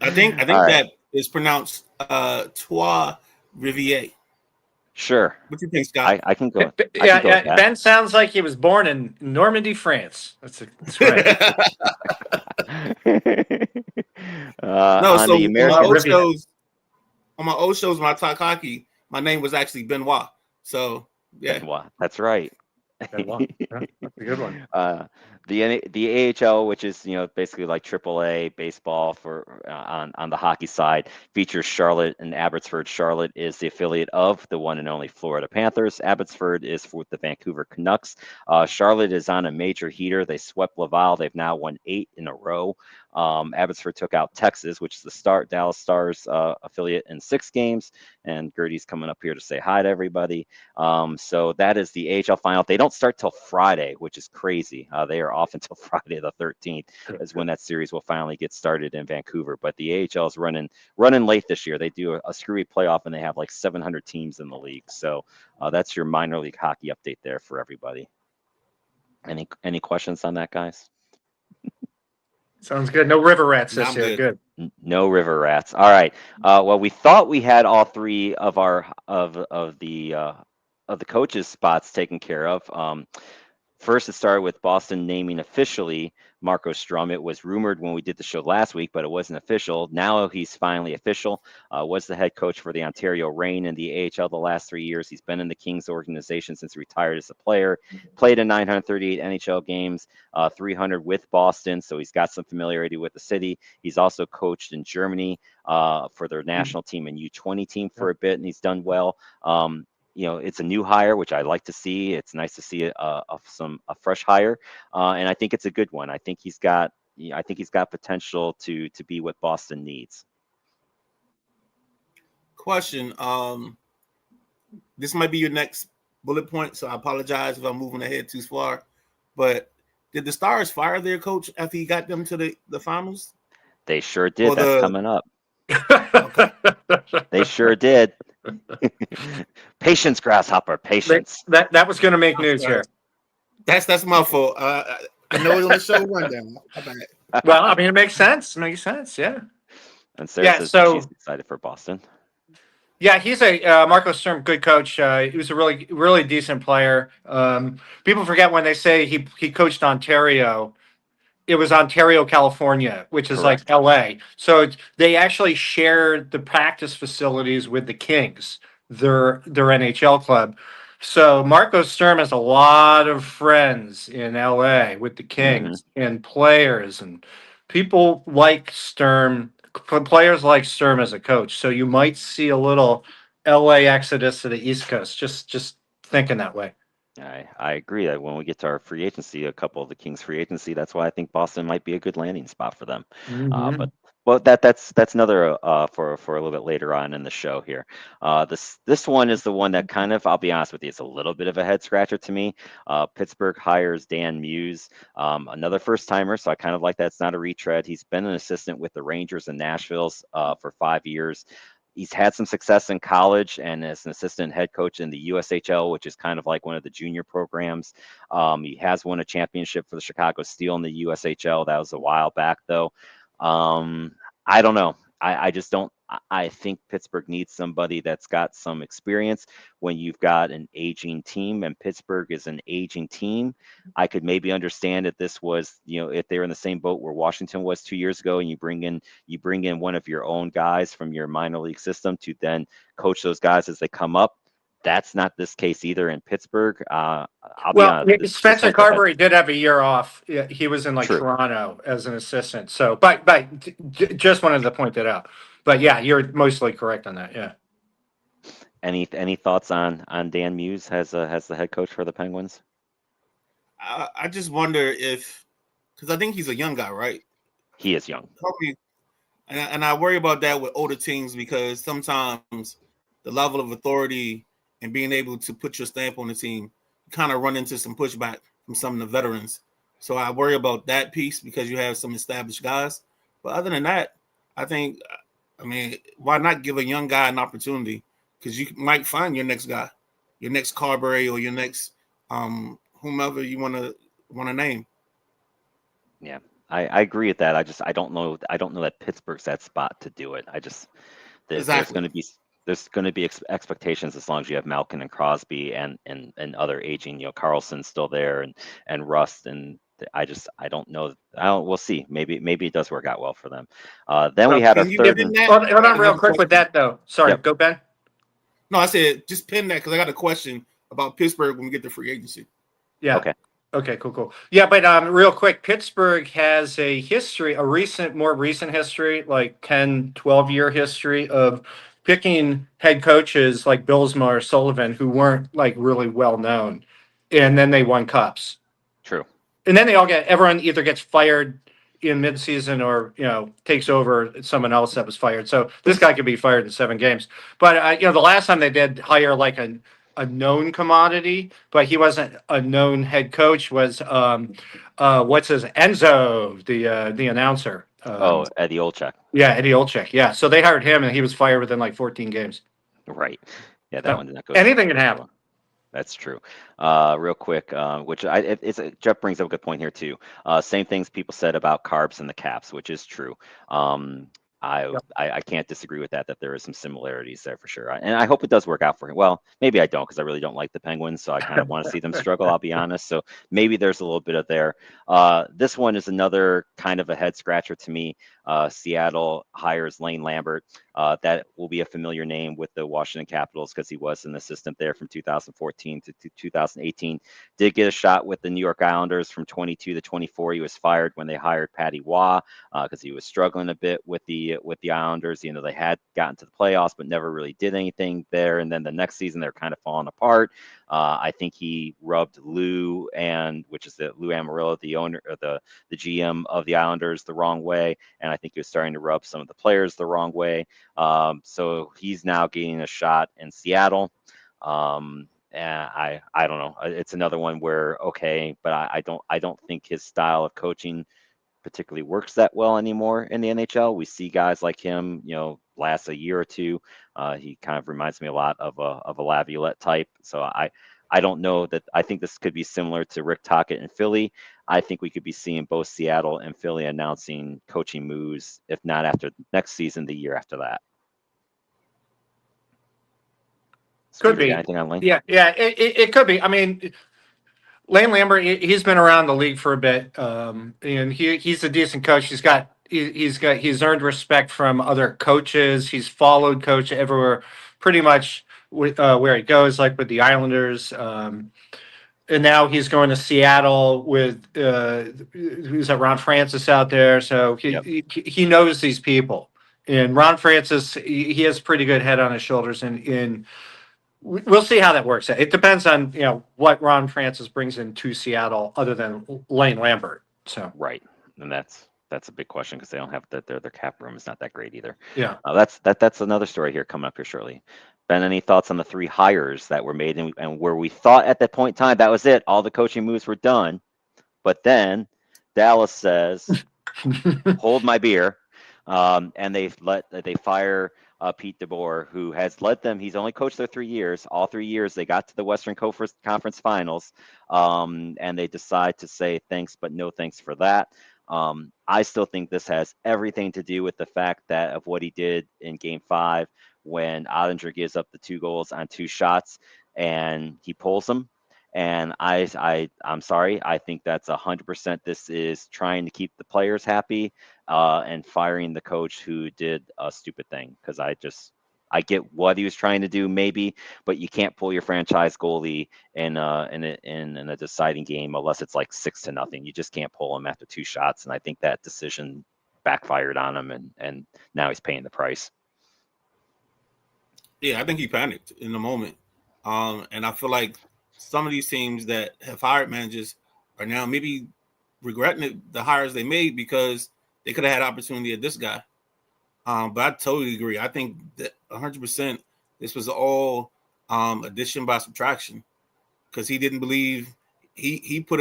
S2: I think that is pronounced Trois Rivières.
S1: Sure.
S2: What do you think, Scott?
S1: I can go.
S3: Ben sounds like he was born in Normandy, France. That's right.
S2: No, so
S1: the American
S2: on my old shows, when I talk hockey, my name was actually Benoit. So yeah,
S1: Benoit, that's right.
S3: Benoit. Yeah, that's a good one.
S1: The AHL, which is basically like AAA baseball for on the hockey side, features Charlotte and Abbotsford. Charlotte is the affiliate of the one and only Florida Panthers. Abbotsford is with the Vancouver Canucks. Charlotte is on a major heater. They swept Laval. They've now won 8 in a row. Abbotsford took out Texas, which is the Dallas Stars affiliate, in 6 games. And Gertie's coming up here to say hi to everybody. So that is the AHL final. They don't start till Friday, which is crazy. They are off until Friday the 13th is when that series will finally get started in Vancouver. But the AHL is running late this year. They do a screwy playoff, and they have like 700 teams in the league. So that's your minor league hockey update there for everybody. Any questions on that, guys?
S3: Sounds good. No river rats this year. Good.
S1: No river rats. All right. Well, we thought we had all 3 of our of the coaches' spots taken care of. First, it started with Boston naming officially Marco Strum. It was rumored when we did the show last week, but it wasn't official. Now he's finally official. Was the head coach for the Ontario Reign in the AHL the last 3 years. He's been in the Kings organization since he retired as a player. Played in 938 NHL games, 300 with Boston, so he's got some familiarity with the city. He's also coached in Germany for their national team and U20 team for a bit, and he's done well. It's a new hire, which I like to see. It's nice to see a fresh hire, and I think it's a good one. I think he's got potential to be what Boston needs.
S2: Question. This might be your next bullet point, so I apologize if I'm moving ahead too far. But did the Stars fire their coach after he got them to the finals?
S1: They sure did. That's coming up.
S2: Okay.
S1: They sure did. Patience, Grasshopper. Patience.
S3: That was going to make news here.
S2: That's my fault. I know it's on the show rundown.
S3: Well, I mean, it makes sense. Yeah.
S1: And Sarah says she's excited for Boston.
S3: Yeah, he's a Marco Sturm, good coach. He was a really, really decent player. People forget when they say he coached Ontario. It was Ontario, California, which is
S1: Correct.
S3: like LA. So they actually shared the practice facilities with the Kings, their NHL club. So Marco Sturm has a lot of friends in LA with the Kings and players, and people like Sturm. Players like Sturm as a coach. So you might see a little LA exodus to the East Coast. Just thinking that way.
S1: I agree that when we get to our free agency, a couple of the Kings free agency, that's why I think Boston might be a good landing spot for them. But that's another for a little bit later on in the show here. This one is the one that kind of, I'll be honest with you, it's a little bit of a head scratcher to me. Pittsburgh hires Dan Muse, another first timer, so I kind of like that. It's not a retread. He's been an assistant with the Rangers and Nashville's for 5 years. He's had some success in college and as an assistant head coach in the USHL, which is kind of like one of the junior programs. He has won a championship for the Chicago Steel in the USHL. That was a while back, though. I don't know. I just don't. I think Pittsburgh needs somebody that's got some experience. When you've got an aging team, and Pittsburgh is an aging team, I could maybe understand if this was, if they were in the same boat where Washington was 2 years ago, and you bring in one of your own guys from your minor league system to then coach those guys as they come up. That's not this case either in Pittsburgh. I'll be
S3: Well,
S1: honest. This
S3: Spencer
S1: whole thing had
S3: Carberry did have a year off. Yeah, he was in like
S1: true.
S3: Toronto as an assistant. So, but just wanted to point that out. But yeah, you're mostly correct on that. Yeah.
S1: Any thoughts on Dan Muse as the head coach for the Penguins?
S2: I just wonder if, because I think he's a young guy, right?
S1: He is young.
S2: Help me. And I worry about that with older teams, because sometimes the level of authority and being able to put your stamp on the team, you kind of run into some pushback from some of the veterans. So I worry about that piece, because you have some established guys. But other than that, I mean, why not give a young guy an opportunity? Because you might find your next guy, your next Carberry, or your next whomever you want to name.
S1: Yeah, I agree with that. I don't know that Pittsburgh's that spot to do it. There's
S2: Exactly.
S1: going to be expectations as long as you have Malkin and Crosby and other aging. Carlson's still there, and Rust, and I don't know. We'll see. Maybe it does work out well for them. Then we had a
S2: Can you
S1: third.
S2: pin that?
S3: Hold
S2: I
S3: on
S2: got
S3: real
S2: another
S3: quick with
S2: question.
S3: that though. Sorry,
S1: Yep.
S3: go Ben.
S2: No, I said just pin that, because I got a question about Pittsburgh when we get to free agency.
S3: Yeah.
S1: Okay.
S3: Okay, cool. Yeah, but real quick, Pittsburgh has a history, more recent history, like 10, 12-year history of picking head coaches like Billsmar, Sullivan, who weren't like really well known. And then they won cups.
S1: True.
S3: And then everyone either gets fired in midseason or, takes over someone else that was fired. So this guy could be fired in 7 games. But, the last time they did hire like a known commodity, but he wasn't a known head coach, was what's his Enzo, the announcer.
S1: Eddie Olczyk.
S3: Yeah, Eddie Olczyk. Yeah. So they hired him and he was fired within like 14 games.
S1: Right. Yeah, that
S3: So
S1: one did not go.
S3: anything can happen.
S1: That's true. Real quick, which Jeff brings up a good point here too. Same things people said about carbs and the caps, which is true. I can't disagree with that there is some similarities there for sure. And I hope it does work out for him. Well, maybe I don't, because I really don't like the Penguins, so I kind of want to see them struggle, I'll be honest. So maybe there's a little bit of there. This one is another kind of a head scratcher to me. Seattle hires Lane Lambert. That will be a familiar name with the Washington Capitals, because he was an assistant there from 2014 to 2018. Did get a shot with the New York Islanders from 22 to 24. He was fired when they hired Patty Waugh, because he was struggling a bit with the Islanders. They had gotten to the playoffs, but never really did anything there. And then the next season, they're kind of falling apart. I think he rubbed Lou Amarillo, the owner, or the GM of the Islanders, the wrong way. And I think he was starting to rub some of the players the wrong way. So he's now getting a shot in Seattle. And I don't know. It's another one where, okay, but I don't think his style of coaching particularly works that well anymore in the NHL. We see guys like him, last a year or two. He kind of reminds me a lot of a Laviolette type. So I don't know that. I think this could be similar to Rick Tocchet in Philly. I think we could be seeing both Seattle and Philly announcing coaching moves, if not after next season, the year after that.
S3: Could be.
S1: Anything on Lane?
S3: Yeah, it could be. I mean, Lane Lambert, he's been around the league for a bit, and he's a decent coach. He's earned respect from other coaches. He's followed coach everywhere, pretty much where he goes, like with the Islanders. And now he's going to Seattle with who's that? Ron Francis out there, so he knows these people. And Ron Francis, he has pretty good head on his shoulders, and we'll see how that works. It depends on what Ron Francis brings into Seattle, other than Lane Lambert. So
S1: right, and that's a big question, because they don't have their cap room is not that great either.
S3: Yeah,
S1: that's another story here coming up here shortly. Ben, any thoughts on the 3 hires that were made, and where we thought at that point in time that was it, all the coaching moves were done, but then Dallas says, "Hold my beer," and they fire Pete DeBoer, who has led them. He's only coached there 3 years. All 3 years they got to the Western Conference Finals, and they decide to say thanks, but no thanks for that. I still think this has everything to do with the fact that of what he did in Game 5 when Ottinger gives up the 2 goals on 2 shots and he pulls them. And I'm sorry. I think that's 100%. This is trying to keep the players happy and firing the coach who did a stupid thing. Because I get what he was trying to do, maybe, but you can't pull your franchise goalie in a deciding game unless it's like 6-0. You just can't pull him after 2 shots. And I think that decision backfired on him, and now he's paying the price.
S2: Yeah, I think he panicked in the moment. And I feel like some of these teams that have hired managers are now maybe regretting the hires they made because they could have had opportunity at this guy. But I totally agree. I think that 100% this was all addition by subtraction because he didn't believe he put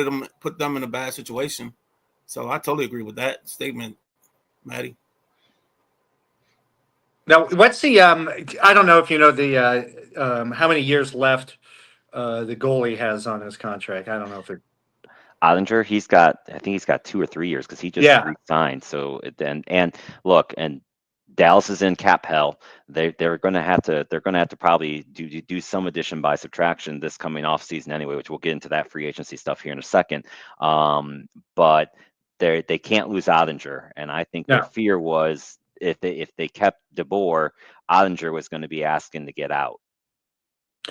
S2: them in a bad situation. So I totally agree with that statement, Matty.
S3: Now, what's the I don't know if you know the how many years left the goalie has on his contract. I don't know if it.
S1: Ottinger, I think he's got 2 or 3 years because he just
S3: Yeah,
S1: re-signed. So and look, and Dallas is in cap hell. They're going to have to probably do some addition by subtraction this coming off season anyway, which we'll get into that free agency stuff here in a second. But they can't lose Ottinger, and I think their
S3: no.
S1: fear was if they kept DeBoer, Ottinger was going to be asking to get out.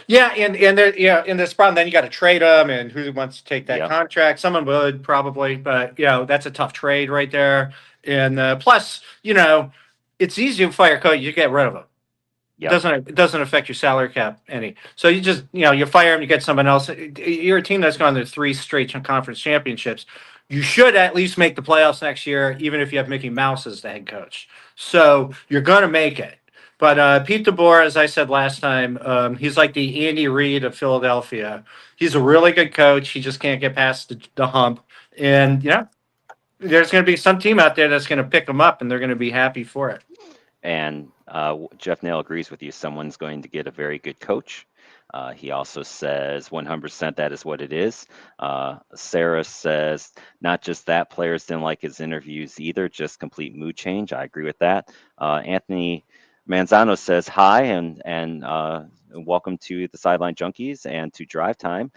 S3: Yeah, and there, yeah, in this problem, then you got to trade him, and who wants to take that
S1: Yep.
S3: contract? Someone would probably, but that's a tough trade right there. And plus, it's easy to fire a coach. You get rid of him.
S1: Yep.
S3: It doesn't affect your salary cap any. So you just you fire him, you get someone else. You're a team that's gone to 3 straight conference championships. You should at least make the playoffs next year, even if you have Mickey Mouse as the head coach. So you're going to make it. But Pete DeBoer, as I said last time, he's like the Andy Reid of Philadelphia. He's a really good coach. He just can't get past the hump. And there's going to be some team out there that's going to pick him up, and they're going to be happy for it.
S1: And Jeff Nail agrees with you. Someone's going to get a very good coach. He also says 100% that is what it is. Sarah says not just that, players didn't like his interviews either, just complete mood change. I agree with that. Anthony Manzano says hi and welcome to the Sideline Junkies and to Drive Time.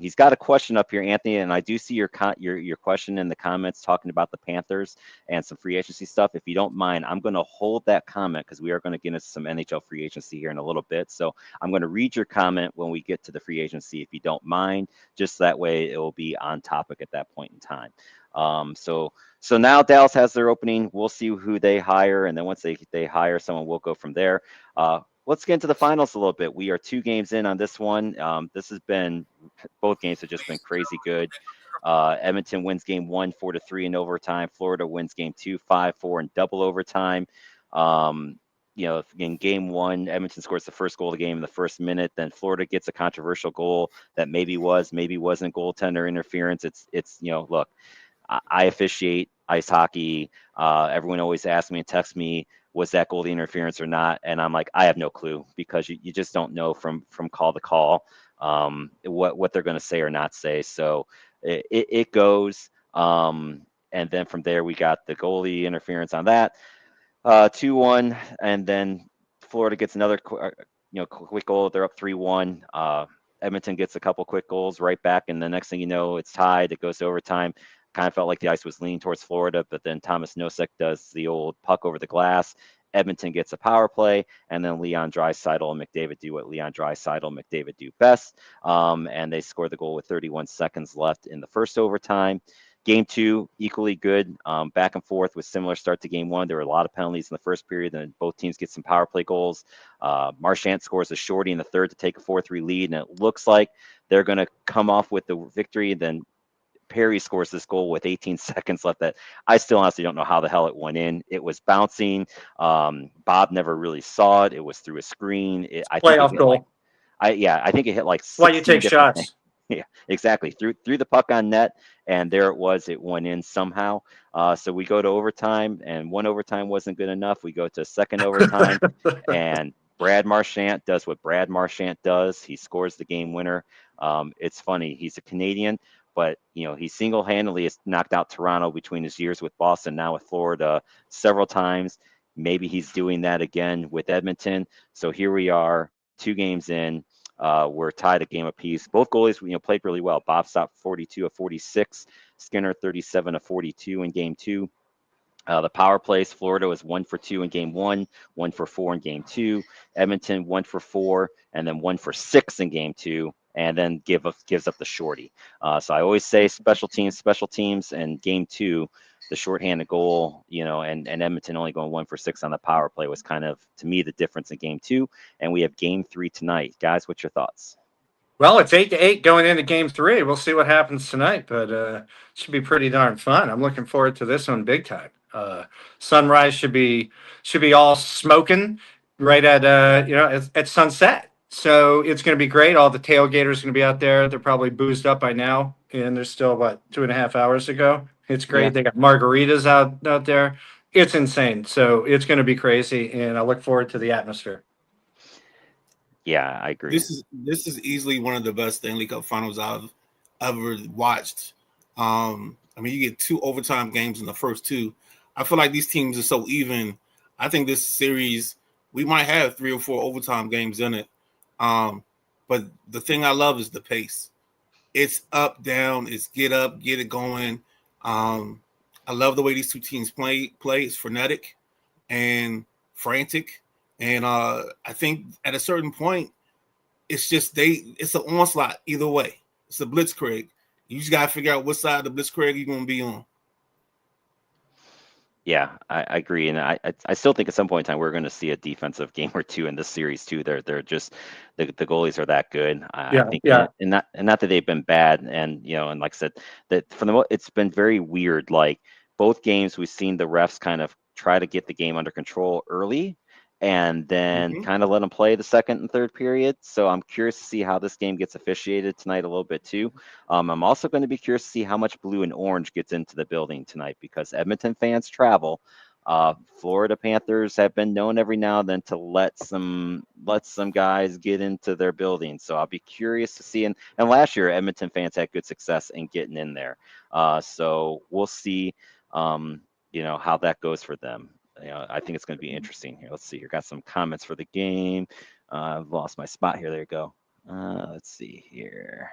S1: He's got a question up here, Anthony, and I do see your question in the comments talking about the Panthers and some free agency stuff. If you don't mind, I'm going to hold that comment because we are going to get into some NHL free agency here in a little bit. So I'm going to read your comment when we get to the free agency, if you don't mind, just that way it will be on topic at that point in time. So now Dallas has their opening. We'll see who they hire, and then once they hire someone, we'll go from there. Let's get into the finals a little bit. We are 2 games in on this one. Both games have just been crazy good. Edmonton wins game 1 4-3 in overtime. Florida wins game 2 5-4 in double overtime. In game 1, Edmonton scores the first goal of the game in the first minute. Then Florida gets a controversial goal that maybe wasn't goaltender interference. It's look, I officiate ice hockey. Everyone always asks me and texts me, was that goalie interference or not? And I'm like, I have no clue because you just don't know from call to call what they're going to say or not say. So it goes. And then from there, we got the goalie interference on that. 2-1, and then Florida gets another quick goal. They're up 3-1. Edmonton gets a couple quick goals right back, and the next thing you know, it's tied. It goes to overtime. Kind of felt like the ice was leaning towards Florida, but then Thomas Nosek does the old puck over the glass. Edmonton gets a power play, and then Leon Draisaitl and McDavid do what Leon Draisaitl and McDavid do best, and they score the goal with 31 seconds left in the first overtime. Game 2, equally good, back and forth with similar start to game 1. There were a lot of penalties in the first period, and both teams get some power play goals. Marchand scores a shorty in the third to take a 4-3 lead, and it looks like they're going to come off with the victory. Then Perry scores this goal with 18 seconds left that I still honestly don't know how the hell it went in. It was bouncing. Bob never really saw it. It was through a screen. I think it hit
S3: goal.
S1: I think it hit like 16
S3: Why you take shots?
S1: Things. Yeah, exactly. Threw the puck on net, and there it was. It went in somehow. So we go to overtime, and one overtime wasn't good enough. We go to second overtime, and Brad Marchand does what Brad Marchand does. He scores the game winner. It's funny. He's a Canadian, but he single-handedly has knocked out Toronto between his years with Boston, now with Florida several times. Maybe he's doing that again with Edmonton. So here we are, 2 games in. We're tied a game apiece. Both goalies, played really well. Bob stopped 42 of 46. Skinner 37 of 42 in game 2. The power plays, Florida was 1 for 2 in game 1, 1 for 4 in game 2. Edmonton 1 for 4, and then 1 for 6 in game 2, and then gives up the shorty. So I always say special teams, and game 2, the shorthanded goal, and Edmonton only going 1 for 6 on the power play was kind of, to me, the difference in game 2. And we have game 3 tonight. Guys, what's your thoughts?
S3: Well, it's 8-8 going into game 3. We'll see what happens tonight, but it should be pretty darn fun. I'm looking forward to this one big time. Sunrise should be all smoking right at at sunset. So it's going to be great. All the tailgaters going to be out there. They're probably boozed up by now, and there's still 2.5 hours to go. It's great.
S1: Yeah.
S3: They got margaritas out there. It's insane. So it's going to be crazy, and I look forward to the atmosphere.
S1: Yeah, I agree.
S2: This is easily one of the best Stanley Cup finals I've ever watched. You get 2 overtime games in the first 2. I feel like these teams are so even. I think this series, we might have 3 or 4 overtime games in it. But the thing I love is the pace. It's up, down, it's get up, get it going. I love the way these 2 teams play. It's frenetic and frantic. And I think at a certain point, it's just it's an onslaught either way. It's a blitzkrieg. You just got to figure out what side of the blitzkrieg you're going to be on.
S1: Yeah, I agree, and I still think at some point in time we're going to see a defensive game or 2 in this series too. They're just the goalies are that good. I think, and not that they've been bad, and and like I said, that for the most, it's been very weird. Like both games, we've seen the refs kind of try to get the game under control early, and then kind of let them play the second and third period. So I'm curious to see how this game gets officiated tonight a little bit too. I'm also going to be curious to see how much blue and orange gets into the building tonight, because Edmonton fans travel. Florida Panthers have been known every now and then to let some guys get into their building. So I'll be curious to see. And last year, Edmonton fans had good success in getting in there. So we'll see, how that goes for them. I think it's going to be interesting here. Let's see here. Got some comments for the game. I've lost my spot here. There you go. Let's see here.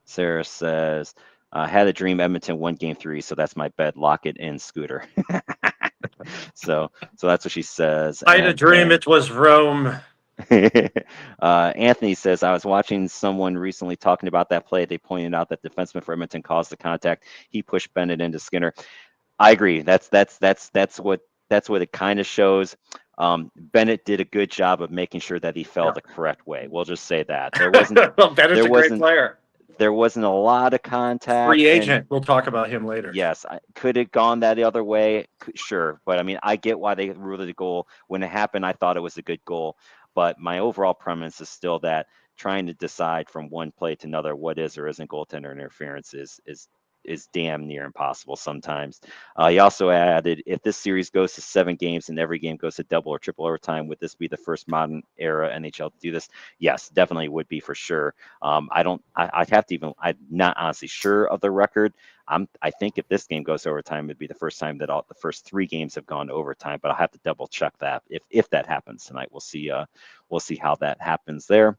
S1: Sarah says, had a dream Edmonton won game 3, so that's my bet. Lock it in, Scooter. so that's what she says.
S3: I had a dream it was Rome.
S1: Anthony says, I was watching someone recently talking about that play. They pointed out that defenseman for Edmonton caused the contact. He pushed Bennett into Skinner. I agree. That's what it kind of shows. Bennett did a good job of making sure that he fell the correct way. We'll just say that.
S3: Bennett's a great player.
S1: There wasn't a lot of contact.
S3: Free agent. We'll talk about him later.
S1: Yes. Could it gone that other way? Sure. But I get why they ruled the goal. When it happened, I thought it was a good goal. But my overall premise is still that trying to decide from one play to another what is or isn't goaltender interference is damn near impossible sometimes. He also added, if this series goes to 7 games and every game goes to double or triple overtime, would this be the first modern era NHL to do this? Yes, definitely would be for sure. I'm not honestly sure of the record. I think if this game goes to overtime, it'd be the first time that the first 3 games have gone to overtime, but I'll have to double check that if that happens tonight. We'll see how that happens there.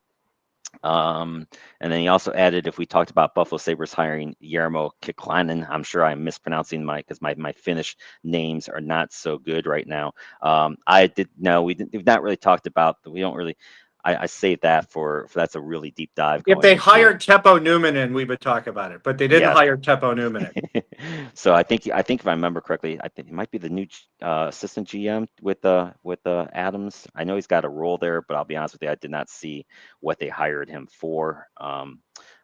S1: And then he also added, if we talked about Buffalo Sabres hiring Jarmo Kekalainen, I'm sure I'm mispronouncing because my Finnish names are not so good right now. We've not really talked about, we don't really, I saved that for that's a really deep dive.
S3: If they hired Teppo Numminen, we would talk about it, but they didn't hire Teppo Numminen.
S1: So I think if I remember correctly, I think he might be the new assistant GM with Adams. I know he's got a role there, but I'll be honest with you, I did not see what they hired him for.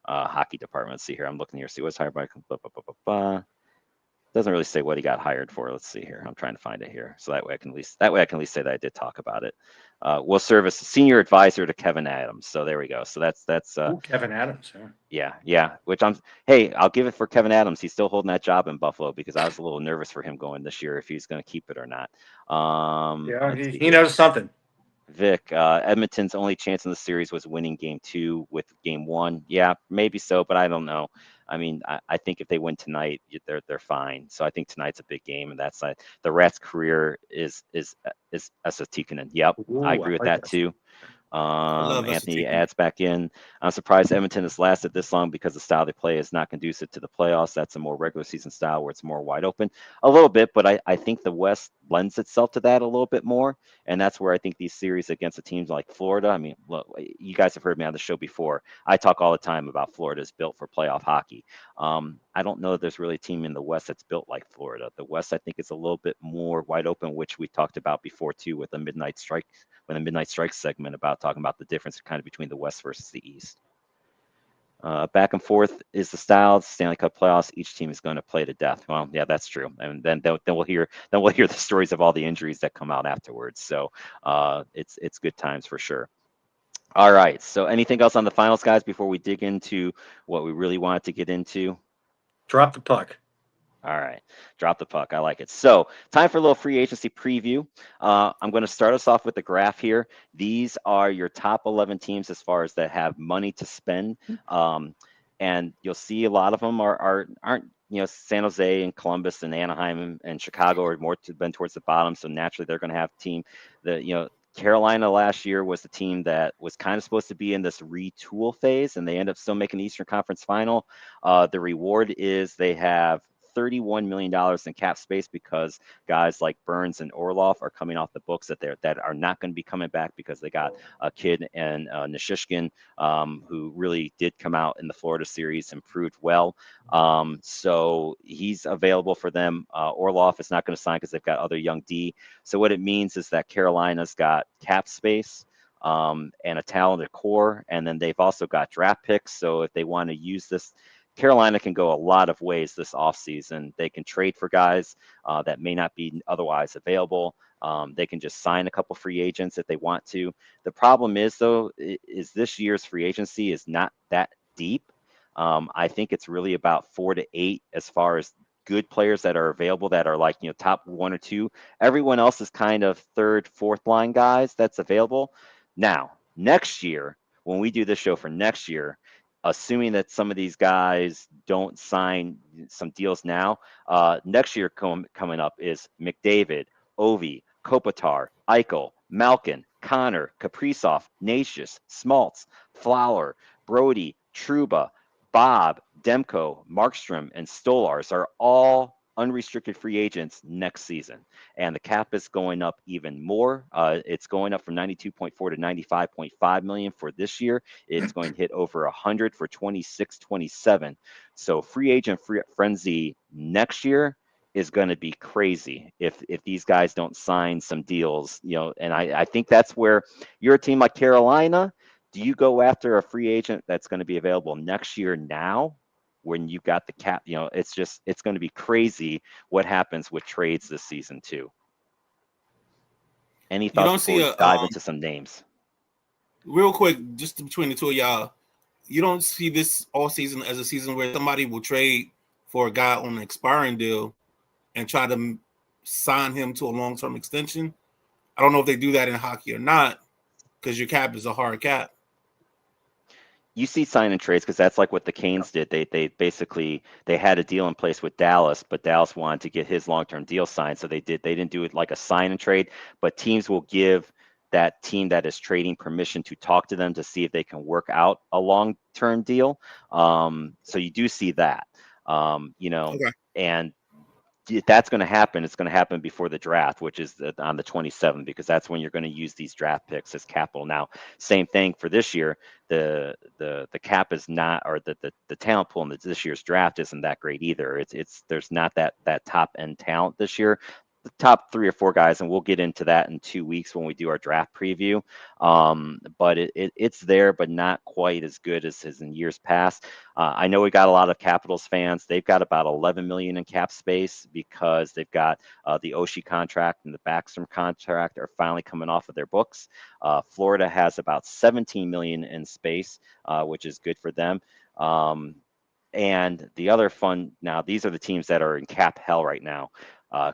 S1: Hockey department. Let's see here. I'm looking here. See what's hired by. Doesn't really say what he got hired for. Let's see here. I'm trying to find it here, so that way I can at least say that I did talk about it. Will serve as senior advisor to Kevin Adams. So there we go. So that's
S3: Kevin Adams.
S1: Yeah. Which I'll give it for Kevin Adams. He's still holding that job in Buffalo, because I was a little nervous for him going this year if he's going to keep it or not.
S3: He knows something.
S1: Vic, Edmonton's only chance in the series was winning game 2 with game 1. Yeah, maybe so, but I don't know. I mean, I think if they win tonight, they're fine. So I think tonight's a big game, and that's the Rats' career is Tikkanen. Yep, I
S3: Ooh, I
S1: agree with
S3: like
S1: that
S3: that.
S1: too.
S2: I love
S1: Anthony
S2: Essetic.
S1: adds back in. I'm surprised Edmonton has lasted this long because the style they play is not conducive to the playoffs. That's a more regular season style where it's more wide open a little bit, but I think the West lends itself to that a little bit more. And that's where I think these series against the teams like Florida, I mean, look, you guys have heard me on the show before. I talk all the time about Florida is built for playoff hockey. I don't know if there's really a team in the West that's built like Florida. The West, I think, is a little bit more wide open, which we talked about before too with the Midnight Strike when the Midnight Strike segment about talking about the difference kind of between the West versus the East. Back and forth is the style. Stanley Cup playoffs. Each team is going to play to death. Well, yeah, that's true. And then we'll hear the stories of all the injuries that come out afterwards. So it's good times for sure. All right. So anything else on the finals, guys, before we dig into what we really wanted to get into?
S3: Drop the puck.
S1: All right, drop the puck. I like it. So, time for a little free agency preview. I'm going to start us off with the graph here. These are your top 11 teams as far as that have money to spend, and you'll see a lot of them aren't San Jose and Columbus and Anaheim and Chicago are more been towards the bottom. So naturally, they're going to have team that Carolina last year was the team that was kind of supposed to be in this retool phase, and they end up still making the Eastern Conference Final. The reward is they have $31 million in cap space because guys like Burns and Orlov are coming off the books that are not going to be coming back because they got a kid and Nishishkin who really did come out in the Florida series and proved well. So he's available for them. Orlov is not going to sign because they've got other young D. So what it means is that Carolina's got cap space and a talented core, and then they've also got draft picks. So if they want to use this, Carolina can go a lot of ways this offseason. They can trade for guys that may not be otherwise available. They can just sign a couple free agents if they want to. The problem is, though, is this year's free agency is not that deep. I think it's really about 4 to 8 as far as good players that are available that are like top 1 or 2. Everyone else is kind of third, fourth line guys that's available. Now, next year, when we do this show for next year, assuming that some of these guys don't sign some deals now, next year coming up is McDavid, Ovi, Kopitar, Eichel, Malkin, Connor, Kaprizov, Natius, Smaltz, Flower, Brody, Truba, Bob, Demko, Markstrom, and Stolars are all unrestricted free agents next season, and the cap is going up even more. It's going up from 92.4 to 95.5 million for this year. It's going to hit over 100 for 26-27. So free agent frenzy next year is going to be crazy if these guys don't sign some deals, and I think that's where you're a team like Carolina. Do you go after a free agent that's going to be available next year now when you've got the cap? It's going to be crazy what happens with trades this season too. Any
S2: You
S1: thoughts
S2: don't
S1: before
S2: see
S1: we
S2: a
S1: dive into some names?
S2: real quick, just between the two of y'all. You don't see this all season as a season where somebody will trade for a guy on an expiring deal and try to sign him to a long-term extension. I don't know if they do that in hockey or not because your cap is a hard cap.
S1: You see sign and trades because that's like what the Canes did. They basically they had a deal in place with Dallas, but Dallas wanted to get his long-term deal signed, so they didn't do it like a sign and trade, but teams will give that team that is trading permission to talk to them to see if they can work out a long-term deal. So you do see that,
S2: Okay.
S1: and if that's going to happen, it's going to happen before the draft, which is on the 27th, because that's when you're going to use these draft picks as capital. Now, same thing for this year. The cap is not, or the talent pool in this year's draft isn't that great either. It's there's not that top end talent this year. The top 3 or 4 guys, and we'll get into that in 2 weeks when we do our draft preview. But it's there, but not quite as good as in years past. I know we got a lot of Capitals fans. They've got about 11 million in cap space because they've got the Oshie contract and the Backstrom contract are finally coming off of their books. Florida has about 17 million in space, which is good for them. And the other fun now, these are the teams that are in cap hell right now.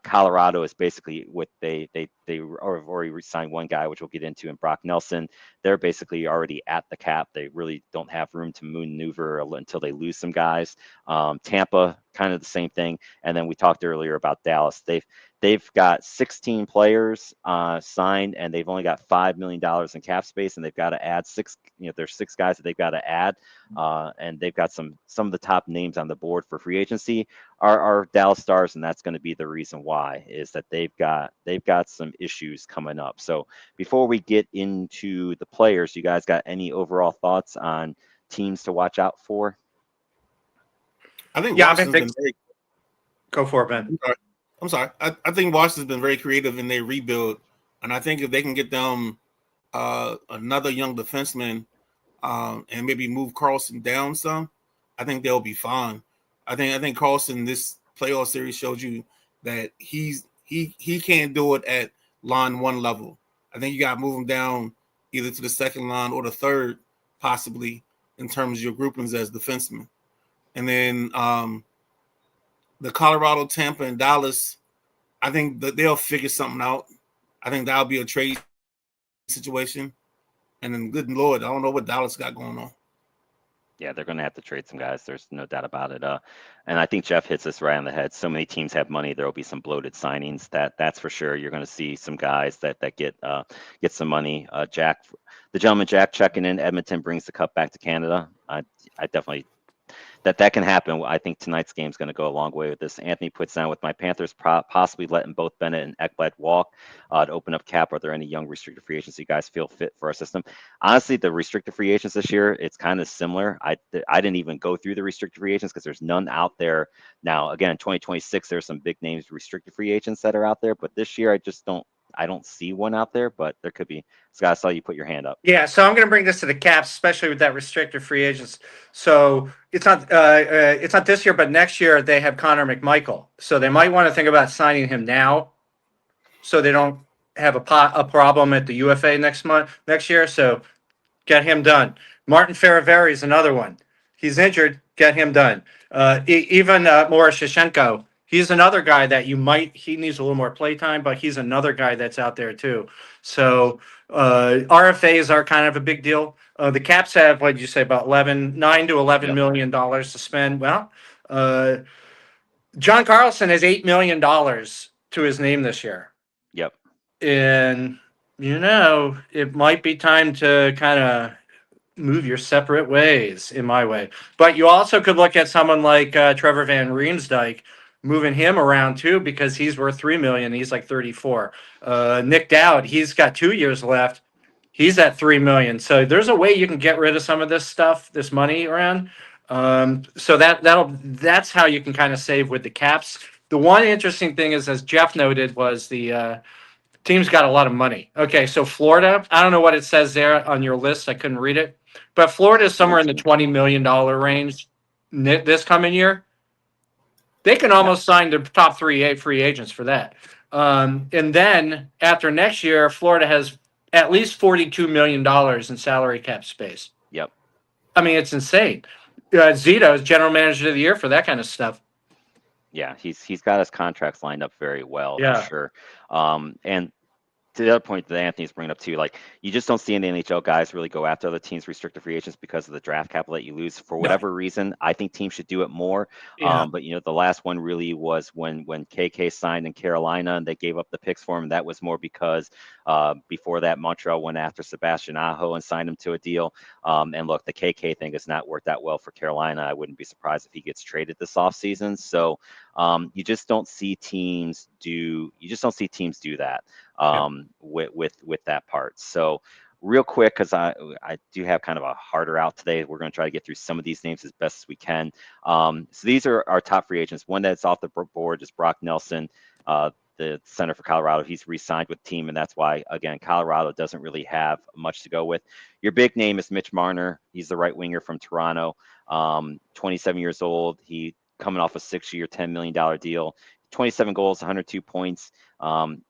S1: Colorado is basically what they already signed one guy, which we'll get into, in Brock Nelson. They're basically already at the cap. They really don't have room to maneuver until they lose some guys. Tampa, kind of the same thing. And then we talked earlier about Dallas. They've got 16 players signed, and they've only got $5 million in cap space, and they've got to add six. There's 6 guys that they've got to add, and they've got some of the top names on the board for free agency are Dallas Stars, and that's going to be the reason why, is that they've got some issues coming up. So before we get into the players, you guys got any overall thoughts on teams to watch out for?
S2: I think
S3: Yeah,
S2: Washington's been very.
S3: Go for it, Ben.
S2: I'm sorry. I think Washington's been very creative in their rebuild, and I think if they can get them another young defenseman and maybe move Carlson down some, I think they'll be fine. I think Carlson this playoff series showed you that he can't do it at line 1 level. I think you got to move him down either to the second line or the third, possibly, in terms of your groupings as defensemen. And then the Colorado, Tampa, and Dallas, I think that they'll figure something out. I think that'll be a trade situation. And then, good Lord, I don't know what Dallas got going on.
S1: Yeah, they're going to have to trade some guys. There's no doubt about it. And I think Jeff hits this right on the head. So many teams have money. There will be some bloated signings. That's for sure. You're going to see some guys that get some money. Jack, the gentleman Jack checking in. Edmonton brings the cup back to Canada. I definitely. That can happen. I think tonight's game is going to go a long way with this. Anthony puts down, with my Panthers possibly letting both Bennett and Ekblad walk to open up cap. Are there any young restricted free agents you guys feel fit for our system? Honestly, the restricted free agents this year, it's kind of similar. I didn't even go through the restricted free agents because there's none out there now. Again, in 2026, there's some big names restricted free agents that are out there, but this year I don't see one out there, but there could be. Scott, I saw you put your hand up.
S3: Yeah, so I'm going to bring this to the Caps, especially with that restricted free agents. So it's not this year, but next year they have Connor McMichael. So they might want to think about signing him now, so they don't have a problem at the UFA next year. So get him done. Martin Ferraveri is another one. He's injured. Get him done. Even Morris Shevchenko. He's another guy that he needs a little more play time, but he's another guy that's out there too. So RFAs are kind of a big deal. The Caps have, what did you say, about $9 to $11 million to spend. Well, John Carlson has $8 million to his name this year.
S1: Yep.
S3: And, it might be time to kind of move your separate ways, in my way. But you also could look at someone like Trevor Van Riemsdyk, moving him around too, because he's worth $3 million. He's like 34. Nick Dowd, he's got 2 years left. He's at $3 million. So there's a way you can get rid of some of this stuff, this money around. So that's how you can kind of save with the Caps. The one interesting thing is, as Jeff noted, was the team's got a lot of money. Okay, so Florida, I don't know what it says there on your list. I couldn't read it. But Florida is somewhere in the $20 million range this coming year. They can almost sign the top 3 free agents for that. And then after next year, Florida has at least $42 million in salary cap space.
S1: Yep.
S3: I mean, it's insane. Zito is general manager of the year for that kind of stuff.
S1: Yeah, he's got his contracts lined up very well,
S3: Yeah.
S1: for sure. And to the other point that Anthony's bringing up too, like, you just don't see any NHL guys really go after other teams' restricted free agents because of the draft capital that you lose for whatever reason. I think teams should do it more.
S3: Yeah.
S1: But the last one really was when KK signed in Carolina and they gave up the picks for him. That was more because before that, Montreal went after Sebastian Aho and signed him to a deal. And look, the KK thing has not worked out well for Carolina. I wouldn't be surprised if he gets traded this offseason. So you just don't see teams do that. With that part. So real quick, because I do have kind of a harder out today. We're going to try to get through some of these names as best as we can. So these are our top free agents. One that's off the board is Brock Nelson, the center for Colorado. He's re-signed with the team, and that's why, again, Colorado doesn't really have much to go with. Your big name is Mitch Marner. He's the right winger from Toronto, 27 years old. He coming off a 6-year, $10 million deal. 27 goals, 102 points.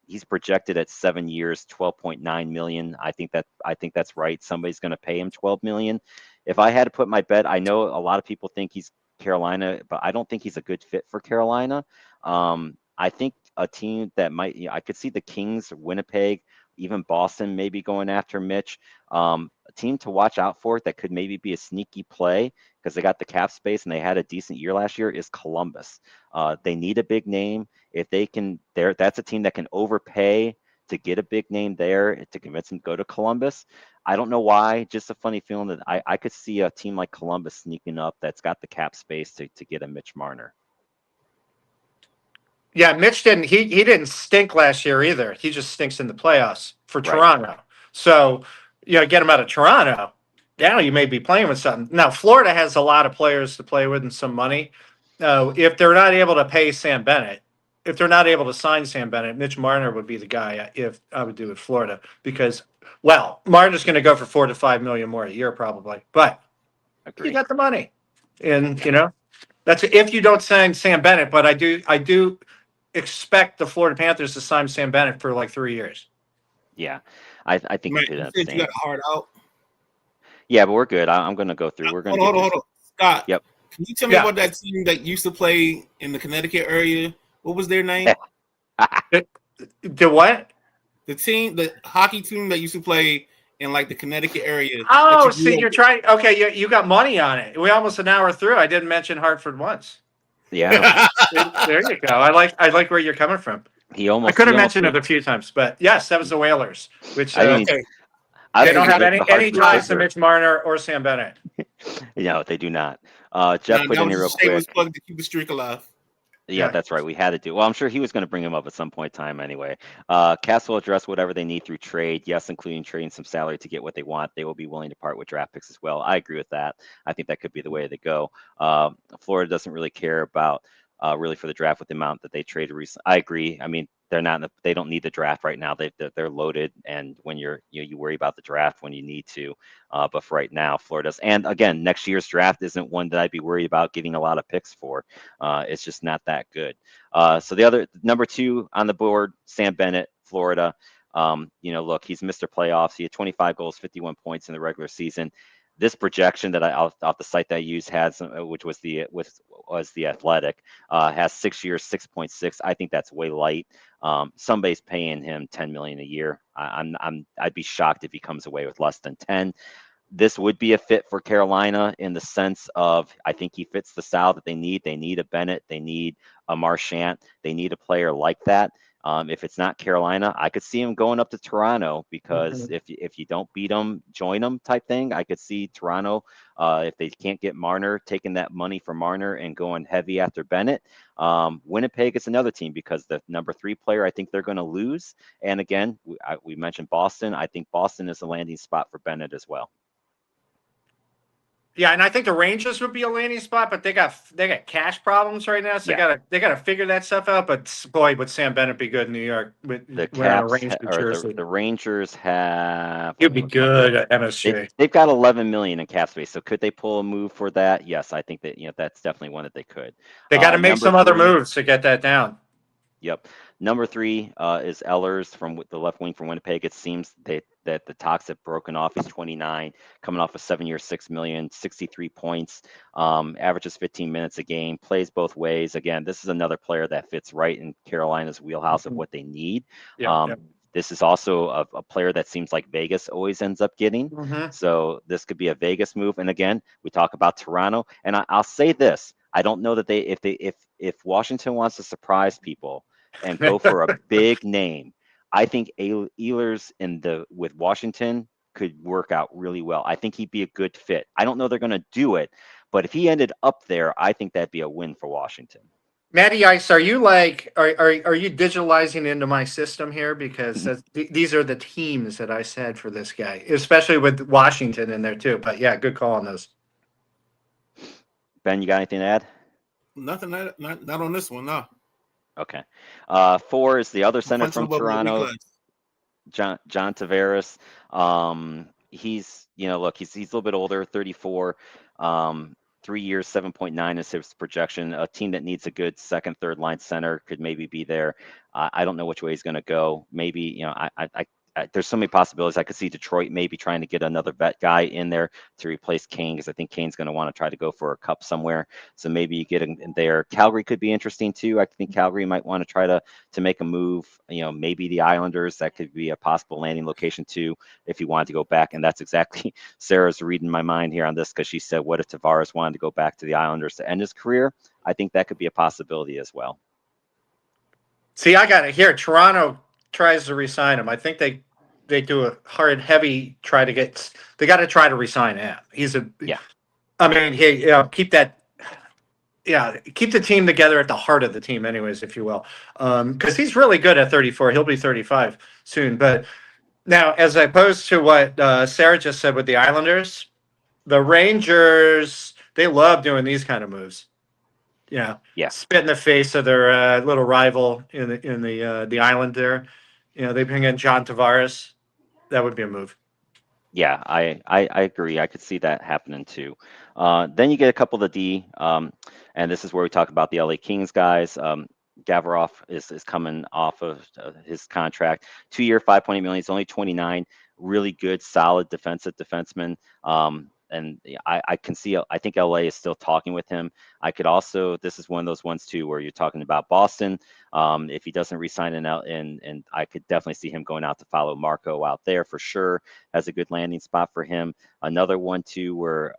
S1: He's projected at 7 years, 12.9 million. I think that's right. Somebody's going to pay him 12 million. If I had to put my bet, I know a lot of people think he's Carolina, but I don't think he's a good fit for Carolina. I think a team that might, I could see the Kings, Winnipeg, even Boston maybe going after Mitch. A team to watch out for that could maybe be a sneaky play because they got the cap space and they had a decent year last year is Columbus. They need a big name. If they can, that's a team that can overpay to get a big name there to convince them to go to Columbus. I don't know why, just a funny feeling that I could see a team like Columbus sneaking up that's got the cap space to get a Mitch Marner.
S3: Yeah, Mitch didn't. He didn't stink last year either. He just stinks in the playoffs for Toronto. So, get him out of Toronto. Now you may be playing with something. Now Florida has a lot of players to play with and some money. If they're not able to pay Sam Bennett, if they're not able to sign Sam Bennett, Mitch Marner would be the guy if I would do with Florida because, well, Marner's going to go for $4 to $5 million more a year probably, but
S1: Agreed.
S3: you got the money, and that's if you don't sign Sam Bennett. But I do expect the Florida Panthers to sign Sam Bennett for like 3 years.
S1: Yeah, I think
S2: Man,
S1: you could
S2: you
S1: understand.
S2: said you got a hard out.
S1: Yeah, but we're good. I'm going to go through. We're going to
S2: hold on. Scott.
S1: Yep.
S2: Can you tell me about that team that used to play in the Connecticut area? What was their name?
S3: The what?
S2: The hockey team that used to play in like the Connecticcut area.
S3: Oh, see, you're trying. Okay, you got money on it. We almost an hour through. I didn't mention Hartford once.
S1: Yeah.
S3: There you go. I like where you're coming from. I could have mentioned it a few times, but yes, that was the Whalers, which
S1: I
S3: they don't have any ties to Mitch Marner or Sam Bennett.
S1: No, they do not. Jeff put in here real quick.
S2: Plug to keep the streak alive.
S1: Yeah, that's right. We had to do. Well, I'm sure he was going to bring him up at some point in time anyway. Cass will address whatever they need through trade. Yes, including trading some salary to get what they want. They will be willing to part with draft picks as well. I agree with that. I think that could be the way they go. Florida doesn't really care about really for the draft with the amount that they traded recently. I agree. I mean, they don't need the draft right now. They're loaded, and when you worry about the draft when you need to. But for right now, Florida's, and again, next year's draft isn't one that I'd be worried about getting a lot of picks for. It's just not that good. So the other number 2 on the board, Sam Bennett, Florida. Look, he's Mr. Playoffs. He had 25 goals, 51 points in the regular season. This projection that off the site that I used has, which was the Athletic, has 6 years, 6.6. I think that's way light. Somebody's paying him $10 million a year. I'd be shocked if he comes away with less than 10. This would be a fit for Carolina in the sense of I think he fits the style that they need. They need a Bennett. They need a Marchand. They need a player like that. If it's not Carolina, I could see him going up to Toronto because if you don't beat them, join them type thing. I could see Toronto, if they can't get Marner, taking that money for Marner and going heavy after Bennett. Winnipeg is another team because the number 3 player, I think they're going to lose. And again, we mentioned Boston. I think Boston is a landing spot for Bennett as well.
S3: Yeah, and I think the Rangers would be a landing spot, but they got cash problems right now, so they gotta figure that stuff out. But boy, would Sam Bennett be good in New York with
S1: the Rangers have.
S3: He'd be good at MSG.
S1: They've got 11 million in cap space, so could they pull a move for that? Yes, I think that that's definitely one that they could.
S3: They got to make some other moves to get that down.
S1: Yep. Number 3 is Ehlers from the left wing from Winnipeg. It seems that the talks have broken off. He's 29, coming off a 7-year, $6 million, 63 points, averages 15 minutes a game, plays both ways. Again, this is another player that fits right in Carolina's wheelhouse of what they need. This is also a player that seems like Vegas always ends up getting. So this could be a Vegas move. And again, we talk about Toronto, and I'll say this: I don't know that if Washington wants to surprise people and go for a big name, I think Ehlers with Washington could work out really well. I think he'd be a good fit. I don't know they're going to do it, but if he ended up there, I think that'd be a win for Washington.
S3: Matty Ice, are you digitalizing into my system here? Because these are the teams that I said for this guy, especially with Washington in there too. But yeah, good call on those.
S1: Ben, you got anything to add?
S2: Nothing. Not on this one, no.
S1: Okay. 4 is the other center from Toronto, John Tavares. He's he's a little bit older, 34. 3 years, 7.9 is his projection. A team that needs a good second, third line center could maybe be there. I don't know which way he's going to go. Maybe there's so many possibilities. I could see Detroit maybe trying to get another vet guy in there to replace Kane, because I think Kane's going to want to try to go for a cup somewhere. So maybe you get in there. Calgary could be interesting too. I think Calgary might want to try to make a move. Maybe the Islanders, that could be a possible landing location too, if you wanted to go back. And that's exactly Sarah's reading my mind here on this, because she said, what if Tavares wanted to go back to the Islanders to end his career? I think that could be a possibility as well.
S3: See, I got it here. Toronto tries to resign him. I think they do a hard, heavy try to get. They got to try to resign him. He's a.
S1: Yeah.
S3: I mean, keep that. Yeah, keep the team together at the heart of the team, anyways, if you will, because he's really good at 34. He'll be 35 soon. But now, as opposed to what Sarah just said with the Islanders, the Rangers, they love doing these kind of moves. Yeah, spit in the face of their little rival in the island there. They bring in John Tavares. That would be a move.
S1: Yeah, I agree. I could see that happening too. Then you get a couple of the D, and this is where we talk about the LA Kings guys. Gavrov is coming off of his contract, 2-year, $5.8 million. He's only 29. Really good, solid defenseman. And I can see, I think LA is still talking with him. I could also, this is one of those ones too, where you're talking about Boston. If he doesn't resign and I could definitely see him going out to follow Marco out there for sure. Has a good landing spot for him. Another one too, where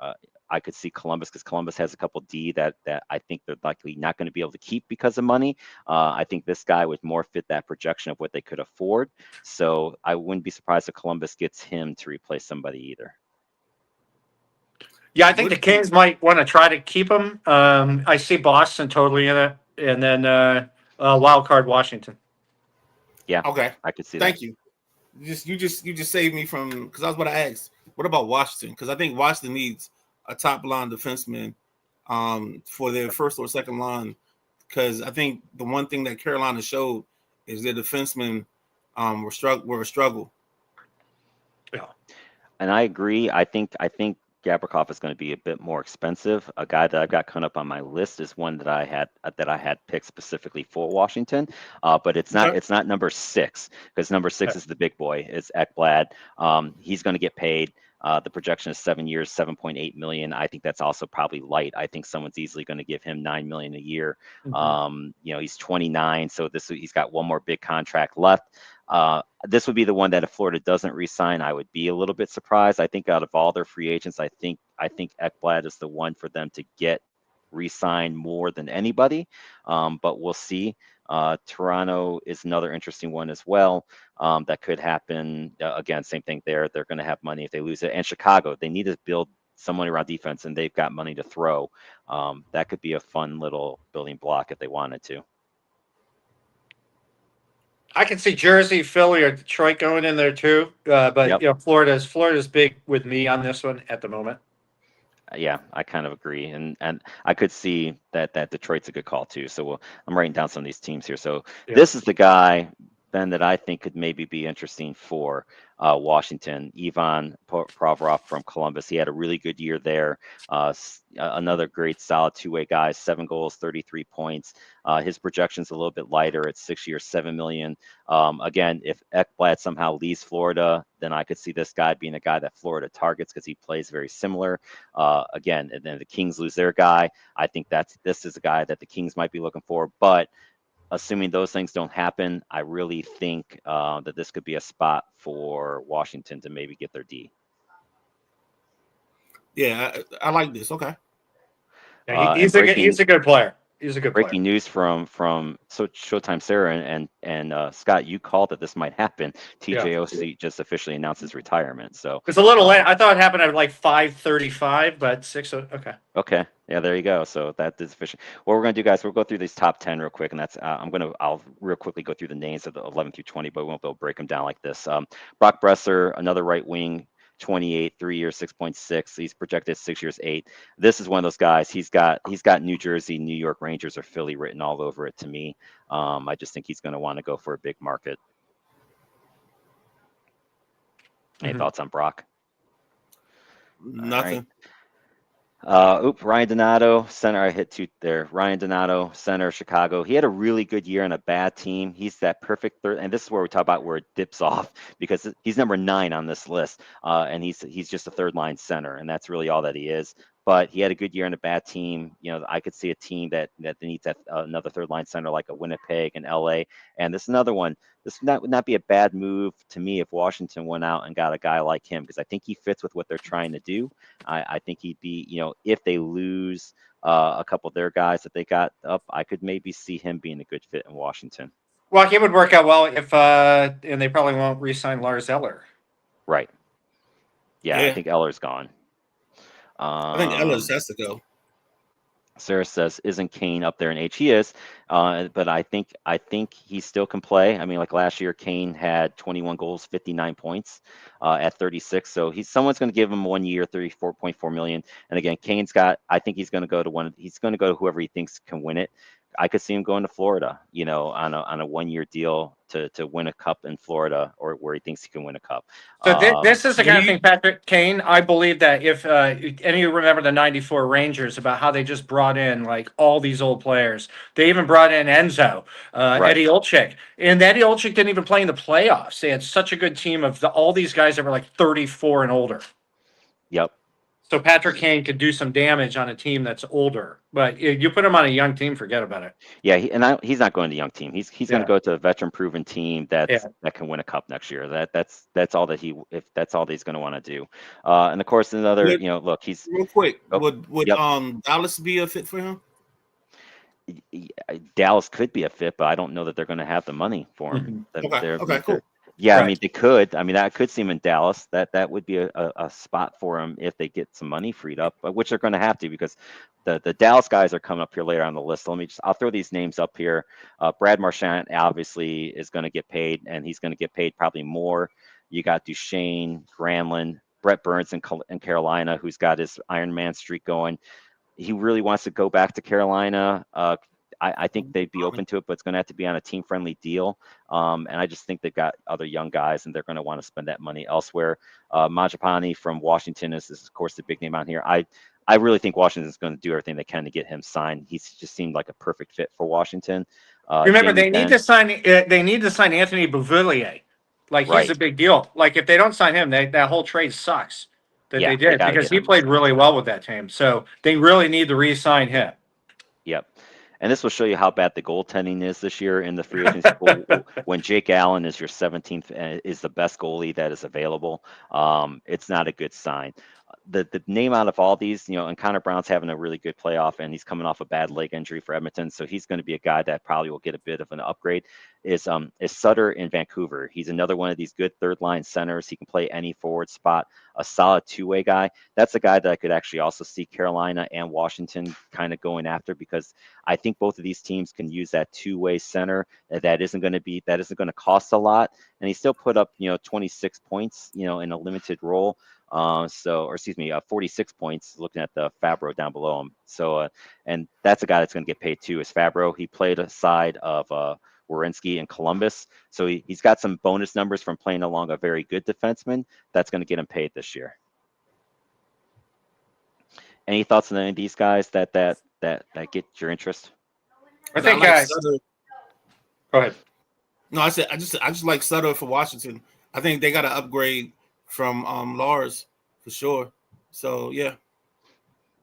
S1: I could see Columbus, because Columbus has a couple D that I think they're likely not going to be able to keep because of money. I think this guy would more fit that projection of what they could afford. So I wouldn't be surprised if Columbus gets him to replace somebody either.
S3: Yeah, I think the Kings might want to try to keep him. I see Boston totally in it, and then wild card Washington.
S1: Yeah.
S2: Okay.
S1: I could see
S2: Thank
S1: that.
S2: you. You just saved me from, because I was about to ask, what about Washington? Because I think Washington needs a top line defenseman for their first or second line. Because I think the one thing that Carolina showed is their defensemen were a struggle.
S3: Yeah.
S1: And I agree. I think Gavrikov is going to be a bit more expensive. A guy that I've got coming up on my list is one that I had picked specifically for Washington, but it's not number 6, because number 6 is the big boy. It's Ekblad. He's going to get paid. The projection is 7 years, $7.8 million. I think that's also probably light. I think someone's easily going to give him $9 million a year.
S3: Mm-hmm.
S1: He's 29, so he's got one more big contract left. This would be the one that if Florida doesn't re-sign, I would be a little bit surprised. I think out of all their free agents, I think Ekblad is the one for them to get re-signed more than anybody. But we'll see. Toronto is another interesting one as well. That could happen. Again, same thing there. They're going to have money if they lose it. And Chicago, they need to build someone around defense, and they've got money to throw. That could be a fun little building block if they wanted to.
S3: I can see Jersey, Philly, or Detroit going in there too. But
S1: Yep.
S3: Florida's big with me on this one at the moment.
S1: Yeah, I kind of agree, and I could see that Detroit's a good call too. So I'm writing down some of these teams here. So this is the guy, Ben, that I think could maybe be interesting for Washington. Ivan Provorov from Columbus. He had a really good year there. Another great, solid two-way guy. 7 goals, 33 points. His projection's a little bit lighter at 6 years, $7 million. Again, if Ekblad somehow leaves Florida, then I could see this guy being a guy that Florida targets because he plays very similar. Again, and then the Kings lose their guy. I think this is a guy that the Kings might be looking for, but assuming those things don't happen, I really think that this could be a spot for Washington to maybe get their D.
S2: Yeah, I like this. Okay.
S3: Yeah, he's a good player. He's a good
S1: breaking
S3: player.
S1: news from Showtime Sarah and Scott, you called that this might happen. TJOC just officially announced his retirement. So
S3: it's a little late. I thought it happened at like 5:35, but 6. Okay.
S1: Okay. Yeah, there you go. So that is efficient. What we're going to do, guys, we'll go through these top 10 real quick, and that's I'll real quickly go through the names of the 11 through 20, but we won't be able to break them down like this. Brock Bresser, another right wing, 28, 3 years, 6.6. He's projected 6 years, 8. This is one of those guys. He's got New Jersey, New York Rangers, or Philly written all over it to me. I just think he's going to want to go for a big market. Any thoughts on Brock?
S2: Nothing.
S1: Ryan Donato, center. I hit two there. Ryan Donato, center, Chicago. He had a really good year on a bad team. He's that perfect third, and this is where we talk about where it dips off because he's number 9 on this list, and he's just a third line center, and that's really all that he is. But he had a good year on a bad team. I could see a team that needs another third line center like a Winnipeg and LA, and this is another one. This would not be a bad move to me if Washington went out and got a guy like him because I think he fits with what they're trying to do. I think he'd be, if they lose a couple of their guys that they got up, I could maybe see him being a good fit in Washington.
S3: Well, he would work out well if, and they probably won't re-sign Lars Eller.
S1: Right. Yeah. I think Eller's gone.
S2: I think Ellis has to go.
S1: Sarah says, "Isn't Kane up there in age?" He is, but I think he still can play. I mean, like last year, Kane had 21 goals, 59 points at 36. So someone's going to give him 1 year, 34.4 million. And again, I think he's going to go to He's going to go to whoever he thinks can win it. I could see him going to Florida, on a 1 year deal to win a cup in Florida, or where he thinks he can win a cup.
S3: So this is the kind of thing, Patrick Kane. I believe that if any of you remember the '94 Rangers, about how they just brought in like all these old players. They even brought in Enzo,
S1: Right.
S3: Eddie Olczyk, and Eddie Olczyk didn't even play in the playoffs. They had such a good team of all these guys that were like 34 and older.
S1: Yep.
S3: So Patrick Kane could do some damage on a team that's older, but you put him on a young team, forget about it.
S1: Yeah, he's not going to young team. He's going to go to a veteran-proven team that can win a cup next year. That's all that that's all that he's going to want to do. And of course, another, look, he's
S2: real quick. Would Dallas be a fit for him?
S1: Dallas could be a fit, but I don't know that they're going to have the money for him.
S2: Okay, cool.
S1: Yeah, right. I mean, they could. I mean, that could see him in Dallas. That would be a spot for him if they get some money freed up, which they're going to have to because the Dallas guys are coming up here later on the list. So I'll throw these names up here. Brad Marchand obviously is going to get paid, and he's going to get paid probably more. You got Duchesne, Granlund, Brett Burns in Carolina, who's got his Iron Man streak going. He really wants to go back to Carolina. I think they'd be open to it, but it's going to have to be on a team-friendly deal. And I just think they've got other young guys, and they're going to want to spend that money elsewhere. Mangiapane from Washington is, of course, the big name on here. I really think Washington's going to do everything they can to get him signed. He's just seemed like a perfect fit for Washington.
S3: Remember, they need to sign Anthony Beauvillier. Like, he's a big deal. Like, if they don't sign him, that whole trade sucks that they did because he played really well with that team. So they really need to re-sign him.
S1: Yep. And this will show you how bad the goaltending is this year in the free agency pool. When Jake Allen is your 17th, is the best goalie that is available. It's not a good sign. The name out of all these, and Connor Brown's having a really good playoff, and he's coming off a bad leg injury for Edmonton, so he's going to be a guy that probably will get a bit of an upgrade. Is Sutter in Vancouver. He's another one of these good third line centers. He can play any forward spot, a solid two-way guy. That's a guy that I could actually also see Carolina and Washington kind of going after, because I think both of these teams can use that two-way center that isn't going to cost a lot, and he still put up 26 points in a limited role. 46 points looking at the Fabro down below him. So, and that's a guy that's going to get paid too, is Fabro. He played aside of Werenski in Columbus. So he's got some bonus numbers from playing along a very good defenseman. That's going to get him paid this year. Any thoughts on any of these guys that get your interest?
S3: I think guys. Go ahead.
S2: No, I just like Sutter for Washington. I think they got to upgrade from Lars for sure. So yeah.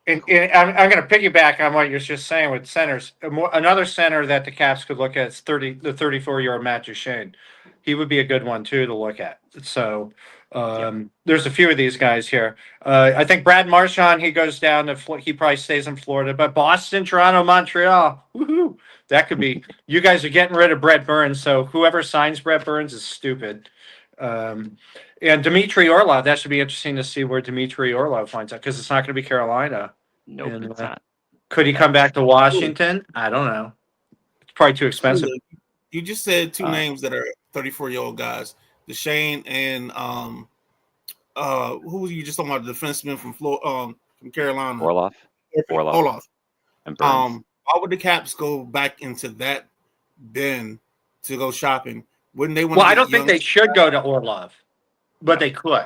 S3: And I'm going to piggyback on what you're just saying with centers. Another center that the Caps could look at is the 34-year-old Matt Duchesne. He would be a good one too to look at. So there's a few of these guys here. I think Brad Marchand, he goes down to he probably stays in Florida, but Boston, Toronto, Montreal, woohoo! That could be. You guys are getting rid of Brett Burns, so whoever signs Brett Burns is stupid. And Dmitry Orlov, that should be interesting to see where Dmitry Orlov finds out, because it's not going to be Carolina.
S1: Nope, it's not.
S3: Could he come back to Washington? I don't know. It's probably too expensive.
S2: You just said two names that are 34-year-old guys, Duchesne and who were you just talking about? The defenseman from Carolina,
S1: Orlov.
S2: And Burns. Why would the Caps go back into that bin to go shopping? Wouldn't they want?
S3: Well, I don't think they should go to Orlov, but they could.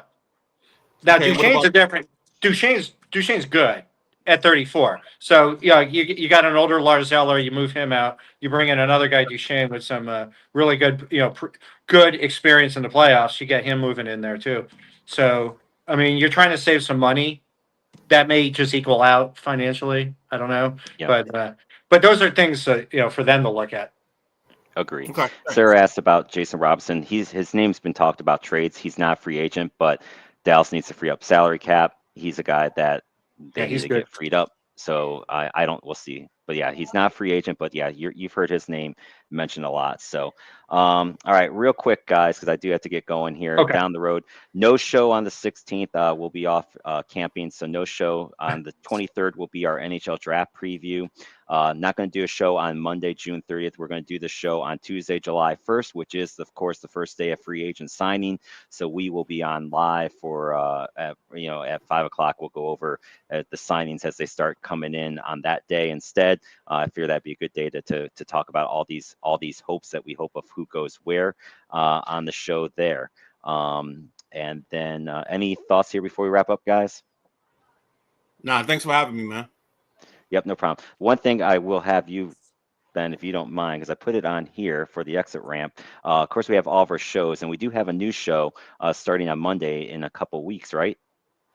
S3: Now, Duchesne's a different. Duchesne's good. at 34. So yeah, you got an older Lars Eller, you move him out, you bring in another guy Duchesne with some really good good experience in the playoffs. You get him moving in there too. So I mean, you're trying to save some money. That may just equal out financially. I don't know,
S1: Yep.
S3: but those are things for them to look at.
S1: Agree.
S2: Okay.
S1: Sarah asked about Jason Robinson. His name's been talked about trades. He's not a free agent, but Dallas needs to free up salary cap. He's a guy that
S3: Yeah,
S1: they need
S3: he's
S1: to
S3: good.
S1: get freed up. So I don't. We'll see. But yeah, he's not a free agent. But yeah, you've heard his name mentioned a lot. So all right, real quick, guys, because I do have to get going here.
S3: Okay.
S1: Down the road, no show on the 16th. We'll be off camping, so no show on the 23rd. Will be our NHL draft preview. Not going to do a show on Monday, June 30th. We're going to do the show on Tuesday, July 1st, which is, of course, the first day of free agent signing. So we will be on live for, at 5 o'clock. We'll go over the signings as they start coming in on that day instead. I figure that'd be a good day to talk about all these hopes that we hope of who goes where on the show there. And then any thoughts here before we wrap up, guys?
S2: Nah, thanks for having me, man.
S1: Yep, no problem. One thing I will have you, Ben, if you don't mind, because I put it on here for the exit ramp. Of course, we have all of our shows, and we do have a new show starting on Monday in a couple weeks, right?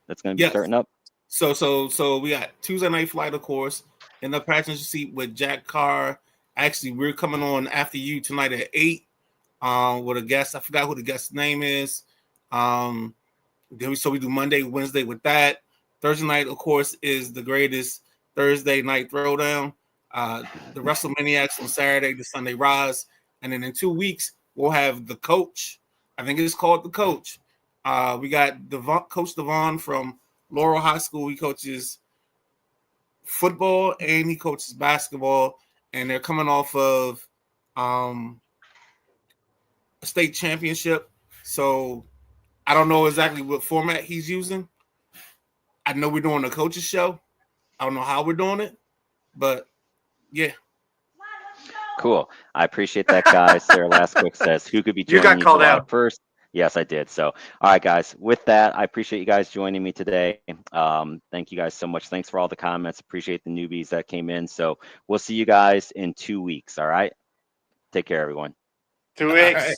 S1: That's going to be
S2: Yes.
S1: starting up.
S2: So we got Tuesday Night Flight, of course, in the passenger seat with Jack Carr. Actually, we're coming on after you tonight at 8 with a guest. I forgot who the guest's name is. So we do Monday, Wednesday with that. Thursday night, of course, is the greatest Thursday night throwdown. The WrestleManiacs on Saturday, the Sunday Rise. And then in 2 weeks, we'll have The Coach. I think it's called The Coach. We got Coach Devon from Laurel High School. He coaches football and he coaches basketball. And they're coming off of a state championship. So I don't know exactly what format he's using. I know we're doing a coach's show. I don't know how we're doing it, but yeah.
S1: Cool. I appreciate that, guys. Sarah Lasquick says, who could be
S3: You
S1: joining
S3: got
S1: you
S3: called
S1: July
S3: out.
S1: 1st? Yes, I did. So, all right, guys, with that, I appreciate you guys joining me today. Thank you guys so much. Thanks for all the comments. Appreciate the newbies that came in. So we'll see you guys in 2 weeks. All right. Take care, everyone.
S3: 2 weeks.
S2: All right.